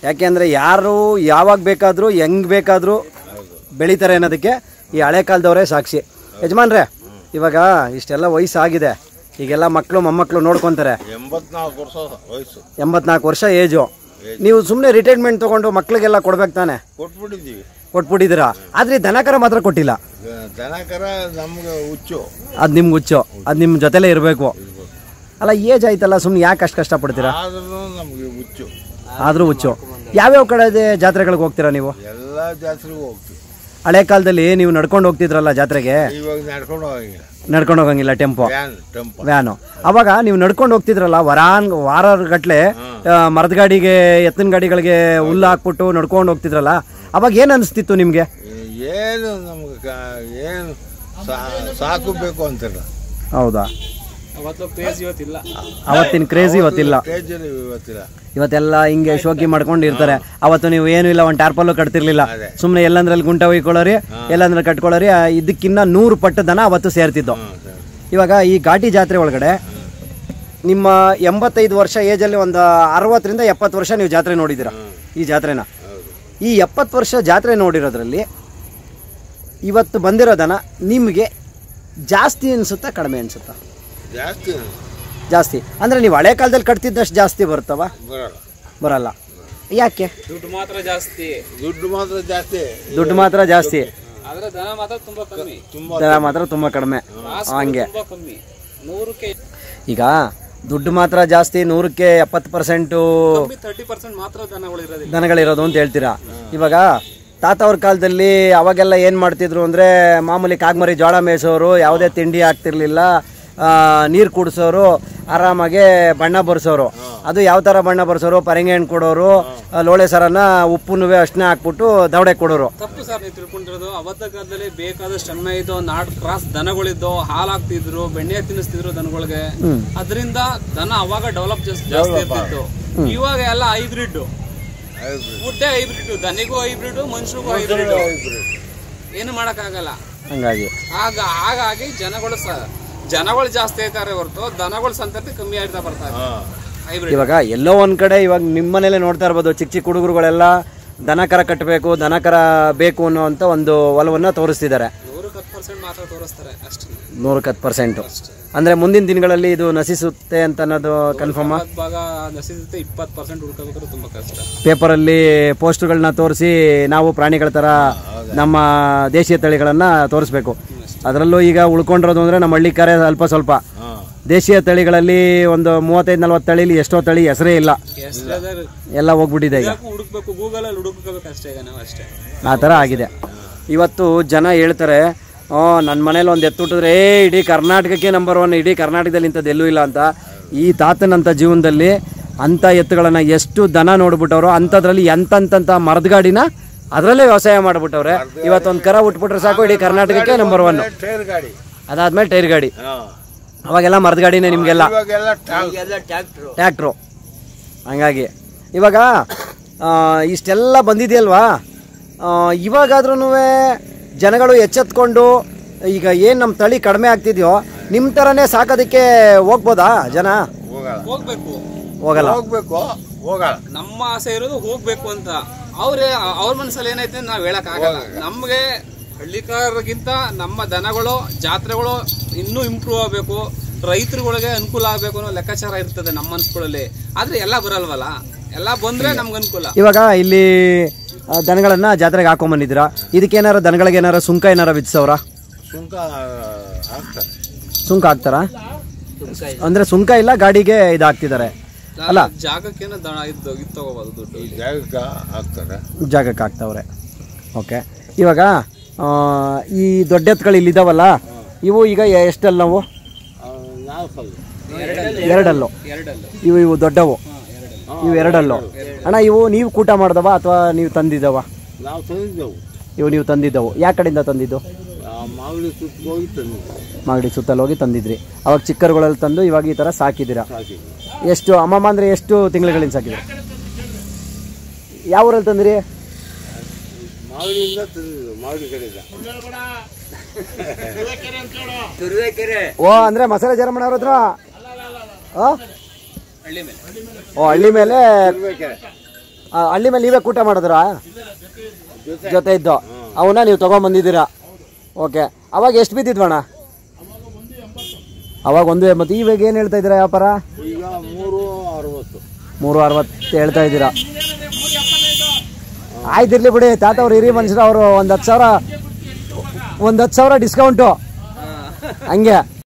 ಯಾಕೆ ಅಂದರೆ ಯಾರು ಯಾವಾಗ ಬೇಕಾದರೂ ಹೆಂಗೆ ಬೇಕಾದರೂ ಬೆಳೀತಾರೆ ಅನ್ನೋದಕ್ಕೆ ಈ ಹಳೆ ಕಾಲದವರೇ ಸಾಕ್ಷಿ. ಯಜಮಾನ್ರೆ, ಇವಾಗ ಇಷ್ಟೆಲ್ಲ ವಯಸ್ಸಾಗಿದೆ, ಈಗೆಲ್ಲ ಮಕ್ಕಳು ಮೊಮ್ಮಕ್ಕಳು ನೋಡ್ಕೊತಾರೆ. 84 ವರ್ಷ ವಯಸ್ಸು, 84 ವರ್ಷ ಏಜು. ನೀವು ಸುಮ್ಮನೆ ರಿಟೈರ್ಮೆಂಟ್ ತೊಗೊಂಡು ಮಕ್ಳಿಗೆಲ್ಲ ಕೊಡ್ಬೇಕು ತಾನೆ? ಕೊಟ್ಬಿಟ್ಟಿದ್ದೀವಿ. ಕೊಟ್ಬಿಟ್ಟಿದ್ದೀರಾ? ಆದರೆ ದನಕರ ಮಾತ್ರ ಕೊಟ್ಟಿಲ್ಲ. ದನಕರ ನಮ್ಗೆ ಹುಚ್ಚು, ಅದು ನಿಮ್ಗೆ ಹುಚ್ಚು, ಅದು ನಿಮ್ಮ ಜೊತೆಲೇ ಇರಬೇಕು. ಅಲ್ಲ, ಏಜ್ ಆಯ್ತಲ್ಲ, ಸುಮ್ಮನೆ ಯಾಕೆ ಅಷ್ಟು ಕಷ್ಟಪಡ್ತೀರಾ? ಆದ್ರೂ ನಮ್ಗೆ ಹುಚ್ಚು. ಆದರೂ ಹುಚ್ಚು. ಯಾವ್ಯಾವ ಕಡೆ ಜಾತ್ರೆಗಳಿಗೆ ಹೋಗ್ತೀರಾ ನೀವು? ಎಲ್ಲ ಜಾತ್ರೆಗೂ ಹೋಗ್ತೀವಿ. ಹಳೆ ಕಾಲದಲ್ಲಿ ನೀವು ನಡ್ಕೊಂಡು ಹೋಗ್ತಿದ್ರಲ್ಲ ಜಾತ್ರೆಗೆ, ಇವಾಗ ನಡ್ಕೊಂಡು ಹೋಗಂಗಿಲ್ಲ. ನಡ್ಕೊಂಡು ಹೋಗಂಗಿಲ್ಲ, ಟೆಂಪೋ ಟೆಂಪೋ ವ್ಯಾನು. ಅವಾಗ ನೀವು ನಡ್ಕೊಂಡು ಹೋಗ್ತಿದ್ರಲ್ಲ, ವಾರಗಟ್ಲೆ ಮರದ ಗಾಡಿಗೆ ಎತ್ತಿನ ಗಾಡಿಗಳಿಗೆ ಹುಲ್ಲು ಹಾಕ್ಬಿಟ್ಟು ನಡ್ಕೊಂಡು ಹೋಗ್ತಿದ್ರಲ್ಲ, ಅವಾಗ ಏನು ಅನಿಸ್ತಿತ್ತು ನಿಮಗೆ? ಏನು ನಮ್ಗೆ ಏನು ಸಾಕು ಬೇಕು ಅಂತಿಲ್ಲ. ಹೌದಾ? ಅವತ್ತಿನ ಕ್ರೇಜ್ ಇವತ್ತಿಲ್ಲ. ಇವತ್ತೆಲ್ಲ ಹಿಂಗೆ ಶೋಕಿ ಮಾಡ್ಕೊಂಡು ಇರ್ತಾರೆ. ಅವತ್ತು ನೀವು ಏನು ಇಲ್ಲ, ಒಂದು ಟಾರ್ಪಲ್ಲು ಕಟ್ತಿರ್ಲಿಲ್ಲ, ಸುಮ್ಮನೆ ಎಲ್ಲಂದ್ರಲ್ಲಿ ಗುಂಟ ಹೊಯ್ಕೊಳ್ಳೋರಿ, ಎಲ್ಲಂದ್ರೆ ಕಟ್ಕೊಳ್ಳೋರಿ. ಇದಕ್ಕಿನ್ನ 100 ಪಟ್ಟು ದನ ಅವತ್ತು ಸೇರ್ತಿದ್ದು. ಇವಾಗ ಈ ಘಾಟಿ ಜಾತ್ರೆ ಒಳಗಡೆ ನಿಮ್ಮ 85 ವರ್ಷ ಏಜಲ್ಲಿ ಒಂದು 60ರಿಂದ 70 ವರ್ಷ ನೀವು ಜಾತ್ರೆ ನೋಡಿದ್ದೀರಾ ಈ ಜಾತ್ರೆನ. ಈ 70 ವರ್ಷ ಜಾತ್ರೆ ನೋಡಿರೋದ್ರಲ್ಲಿ ಇವತ್ತು ಬಂದಿರೋ ದನ ನಿಮಗೆ ಜಾಸ್ತಿ ಅನಿಸುತ್ತಾ, ಕಡಿಮೆ ಅನಿಸುತ್ತಾ? ಜಾಸ್ತಿ ಅಂದರೆ ನೀವು ಹಳೆ ಕಾಲದಲ್ಲಿ ಕಟ್ತಿದ್ದಷ್ಟು ಜಾಸ್ತಿ ಬರುತ್ತವ? ಬರಲ್ಲ. ಯಾಕೆ? ದುಡ್ಡು ಮಾತ್ರ ಜಾಸ್ತಿ. ದುಡ್ಡು ಮಾತ್ರ ಜಾಸ್ತಿ, ಆದ್ರೆ ದನ ಮಾತ್ರ ತುಂಬಾ ಕಮ್ಮಿ. ದನ ಮಾತ್ರ ತುಂಬಾ ಕಡಿಮೆ. ಹಂಗೆ ಈಗ ದುಡ್ಡು ಮಾತ್ರ ಜಾಸ್ತಿ, 100ಕ್ಕೆ 70% 30% ಮಾತ್ರ ದನಗಳಿರೋದು ಅಂತ ಹೇಳ್ತೀರಾ. ಇವಾಗ ತಾತ ಅವ್ರ ಕಾಲದಲ್ಲಿ ಅವಾಗೆಲ್ಲ ಏನು ಮಾಡ್ತಿದ್ರು ಅಂದರೆ, ಮಾಮೂಲಿ ಕಾಗ್ಮರಿ ಜೋಳ ಮೇಯಿಸೋರು, ಯಾವುದೇ ತಿಂಡಿ ಹಾಕ್ತಿರ್ಲಿಲ್ಲ, ನೀರು ಕುಡಿಸೋರು, ಆರಾಮಾಗೆ ಬಣ್ಣ ಬರ್ಸೋರು. ಅದು ಯಾವ ಥರ ಬಣ್ಣ ಬರ್ಸೋರು? ಪರಂಗಿ ಹಣ್ಣು ಕೊಡೋರು, ಲೋಳೆ ಸರನ ಉಪ್ಪುನು ಅಷ್ಟನ್ನ ಹಾಕ್ಬಿಟ್ಟು ದವಡೆ ಕೊಡೋರು. ತಪ್ಪು ಸರ್ ನೀವು ತಿಳ್ಕೊಂಡಿರೋದು. ಅವತ್ತ ಕಾಲದಲ್ಲಿ ಬೇಕಾದಷ್ಟು ಎಮ್ಮೆ ಇದ್ದು, ನಾಡ್ ಕ್ರಾಸ್ ದನಗಳಿದ್ದು, ಹಾಲು ಹಾಕ್ತಿದ್ರು, ಬೆಣ್ಣೆ ತಿನ್ನಿಸ್ತಿದ್ರು ದನಗಳಿಗೆ. ಅದರಿಂದ ದನ ಅವಾಗ ಡೆವಲಪ್ ಜಾಸ್ತಿ ಇರ್ತಿತ್ತು. ಇವಾಗ ಎಲ್ಲ ಹೈಬ್ರಿಡ್, ಫುಡ್ಡೇ ಹೈಬ್ರಿಡ್, ದನಿಗೂ ಹೈಬ್ರಿಡ್, ಮನುಷ್ಯರಿಗೂ ಹೈಬ್ರಿಡ್. ಏನು ಮಾಡಕ್ ಆಗಲ್ಲ. ಹಾಗಾಗಿ ಜನಗಳು ಜಾಸ್ತಿ ಆಯ್ತಾರೆ ಹೊರತು ದನಗಳ ಸಂತತಿ ಕಮ್ಮಿ ಆಗ್ತಾ ಬರ್ತಾರೆ. ಇವಾಗ ಎಲ್ಲೋ ಒಂದ್ ಕಡೆ ಇವಾಗ ನಿಮ್ಮ ಮನೇಲೆ ನೋಡ್ತಾ ಇರ್ಬೋದು, ಚಿಕ್ಕ ಚಿಕ್ಕ ಹುಡುಗರುಗಳೆಲ್ಲ ದನಕರ ಕಟ್ಟಬೇಕು, ದನಕರ ಬೇಕು ಅನ್ನೋ ಒಂದು ಒಲವನ್ನ ತೋರಿಸ್ತಿದ್ದಾರೆ. 110% ಮಾತ್ರ ತೋರಿಸ್ತಾರೆ ಅಷ್ಟೇ. 110%. ಅಂದ್ರೆ ಮುಂದಿನ ದಿನಗಳಲ್ಲಿ ಇದು ನಶಿಸುತ್ತೆ ಅಂತ ಅನ್ನೋದು ಕನ್ಫರ್ಮ್. ಭಾಗ ನಶಿಸುತ್ತೆ, 20% ಉಳ್ಕೋಬೇಕಾದ್ರೆ ತುಂಬಾ ಕಷ್ಟ. ಪೇಪರಲ್ಲಿ ಪೋಸ್ಟರ್ಗಳನ್ನ ತೋರಿಸಿ ನಾವು ಪ್ರಾಣಿಗಳ ತರ ನಮ್ಮ ದೇಶೀಯ ತಳಿಗಳನ್ನ ತೋರಿಸ್ಬೇಕು. ಅದರಲ್ಲೂ ಈಗ ಉಳ್ಕೊಂಡಿರೋದು ಅಂದ್ರೆ ನಮ್ಮ ಹಳ್ಳಿ ಕರೆ ಅಲ್ಪ ಸ್ವಲ್ಪ. ದೇಶೀಯ ತಳಿಗಳಲ್ಲಿ ಒಂದು 35-40 ತಳಿಲಿ ಎಷ್ಟೋ ತಳಿ ಹೆಸರೇ ಇಲ್ಲ, ಎಲ್ಲ ಹೋಗ್ಬಿಟ್ಟಿದೆ. ಈಗ ಹುಡುಕ್ಬೇಕು, ಗೂಗಲಲ್ಲಿ ಹುಡುಕಬೇಕು ಅಷ್ಟೇ. ಅಷ್ಟೇ ಆ ಥರ ಆಗಿದೆ. ಇವತ್ತು ಜನ ಹೇಳ್ತಾರೆ, ನನ್ನ ಮನೇಲಿ ಒಂದು ಎತ್ತುಟ್ಟಿದ್ರೆ ಇಡೀ ಕರ್ನಾಟಕಕ್ಕೆ ನಂಬರ್ 1, ಇಡೀ ಕರ್ನಾಟಕದಲ್ಲಿ ಇಂಥದ್ದು ಎಲ್ಲೂ ಇಲ್ಲ ಅಂತ. ಈ ತಾತನಂಥ ಜೀವನದಲ್ಲಿ ಅಂಥ ಎತ್ತುಗಳನ್ನು ಎಷ್ಟು ದನ ನೋಡ್ಬಿಟ್ಟವ್ರು, ಅಂಥದ್ರಲ್ಲಿ ಎಂತಂತ ಮರದ ಗಾಡಿನ ಅದರಲ್ಲೇ ವ್ಯವಸಾಯ ಮಾಡಿಬಿಟ್ಟವ್ರೆ. ಇವತ್ತೊಂದು ಕರ ಉಟ್ಬಿಟ್ರೆ ಸಾಕು, ಇಡೀ ಕರ್ನಾಟಕಕ್ಕೆ ನಂಬರ್ 1. ಅದಾದ್ಮೇಲೆ ಟೈರ್ ಗಾಡಿ. ಅವಾಗೆಲ್ಲ ಮರದ ಗಾಡಿನೇ ನಿಮಗೆಲ್ಲ, ಟ್ಯಾಕ್ಟ್ರು. ಹಂಗಾಗಿ ಇವಾಗ ಇಷ್ಟೆಲ್ಲ ಬಂದಿದೆಯಲ್ವಾ, ಇವಾಗಾದ್ರೂ ಜನಗಳು ಎಚ್ಚೆತ್ಕೊಂಡು ಈಗ ಏನು ನಮ್ಮ ತಳಿ ಕಡಿಮೆ ಆಗ್ತಿದೆಯೋ ನಿಮ್ಮ ಥರನೇ ಸಾಕೋದಕ್ಕೆ ಹೋಗ್ಬೋದಾ ಜನ? ಹೋಗಲ್ಲ. ನಮ್ಮ ಆಸೆ ಇರೋದು ಹೋಗ್ಬೇಕು ಅಂತ. ಅವ್ರ ಮನಸ್ಸಲ್ಲಿ ಏನೈತೆ ನಾವ್ ಹೇಳಕ್ ಆಗಲ್ಲ. ನಮ್ಗೆ ಹಳ್ಳಿಕಾರರಿಗಿಂತ ನಮ್ಮ ದನಗಳು, ಜಾತ್ರೆಗಳು ಇನ್ನೂ ಇಂಪ್ರೂವ್ ಆಗಬೇಕು, ರೈತರುಗಳಿಗೆ ಅನುಕೂಲ ಆಗಬೇಕು ಅನ್ನೋ ಲೆಕ್ಕಾಚಾರ ಇರ್ತದೆ ನಮ್ಮ ಮನಸ್ಸುಗಳಲ್ಲಿ. ಆದ್ರೆ ಎಲ್ಲ ಬರಲ್ವಲ್ಲ, ಎಲ್ಲ ಬಂದ್ರೆ ನಮ್ಗೆ ಅನುಕೂಲ. ಇವಾಗ ಇಲ್ಲಿ ದನಗಳನ್ನ ಜಾತ್ರೆಗೆ ಹಾಕೊಂಡ್ಬಂದಿದ್ದೀರಾ, ಇದಕ್ಕೇನಾರ ದನಗಳಿಗೆ ಏನಾರ ಸುಂಕ ಏನಾರ ವಿಧಿಸವ್ರ? ಸುಂಕ ಹಾಕ್ತಾರ? ಅಂದ್ರೆ ಸುಂಕ ಇಲ್ಲ, ಗಾಡಿಗೆ ಇದು ಹಾಕ್ತಿದ್ದಾರೆ ಅಲ್ಲ, ಜಾಗಕ್ಕೇನೋ ದನ ಇದು ತಗೋಬಹುದು, ದುಡ್ಡು ಜಾಗಕ್ಕೆ ಹಾಕ್ತಾವ್ರೆ. ಓಕೆ. ಇವಾಗ ಈ ದೊಡ್ಡ ಎತ್ತುಗಳು ಇಲ್ಲಿದ್ದಾವಲ್ಲ, ಇವು ಈಗ ಎಷ್ಟಲ್ಲ? ನಾವು 2 ಇವು ದೊಡ್ಡವು, ಇವು 2 ಅಣ್ಣ. ಇವು ನೀವು ಕೂಟ ಮಾಡ್ದವ ಅಥವಾ ನೀವು ತಂದಿದ್ದವ? ಇವು ನೀವು ತಂದಿದ್ದವು. ಯಾವ ಕಡೆಯಿಂದ ತಂದಿದ್ದು? ಮಾಗಡಿ ಸುತ್ತಲ್ಲಿ ಹೋಗಿ ತಂದಿದ್ರಿ. ಅವಾಗ ಚಿಕ್ಕರುಗಳಲ್ಲಿ ತಂದು ಇವಾಗ ಈ ಥರ ಸಾಕಿದ್ದೀರಾ. ಎಷ್ಟು ಅಮ್ಮಮ್ಮ ಅಂದರೆ ಎಷ್ಟು ತಿಂಗಳುಗಳಿಂದ ಸಾಕಿದ್ರಿ? ಯಾವ ಊರಲ್ಲಿ ತಂದಿರಿ? ಓ, ಅಂದ್ರೆ ಮಸಾಲೆ ಜರಮಣ ಅವ್ರ ಹತ್ರ? ಓ, ಹಳ್ಳಿ ಮೇಲೆ ನೀವೇ ಕೂಟ ಮಾಡಿದ್ರ ಜೊತೆ ಇದ್ದು? ಅವನ್ನ ನೀವು ತೊಗೊಂಬಂದಿದ್ದೀರಾ. ಓಕೆ, ಅವಾಗ ಎಷ್ಟು ಬಿದ್ದಿದ್ವಣ್ಣ? ಅವಾಗ 180. ಇವಾಗ ಏನು ಹೇಳ್ತಾ ಇದ್ದೀರಾ ವ್ಯಾಪಾರ? ಈಗ 360. 360 ಹೇಳ್ತಾ ಇದ್ದೀರಾ. ಆಯ್ತಿರ್ಲಿ ಬಿಡಿ ತಾತ, ಅವ್ರು ಹಿರಿಯ ಮನುಷ್ಯರು, ಅವರು ಒಂದು 10,000 ಡಿಸ್ಕೌಂಟು ಹಂಗೆ.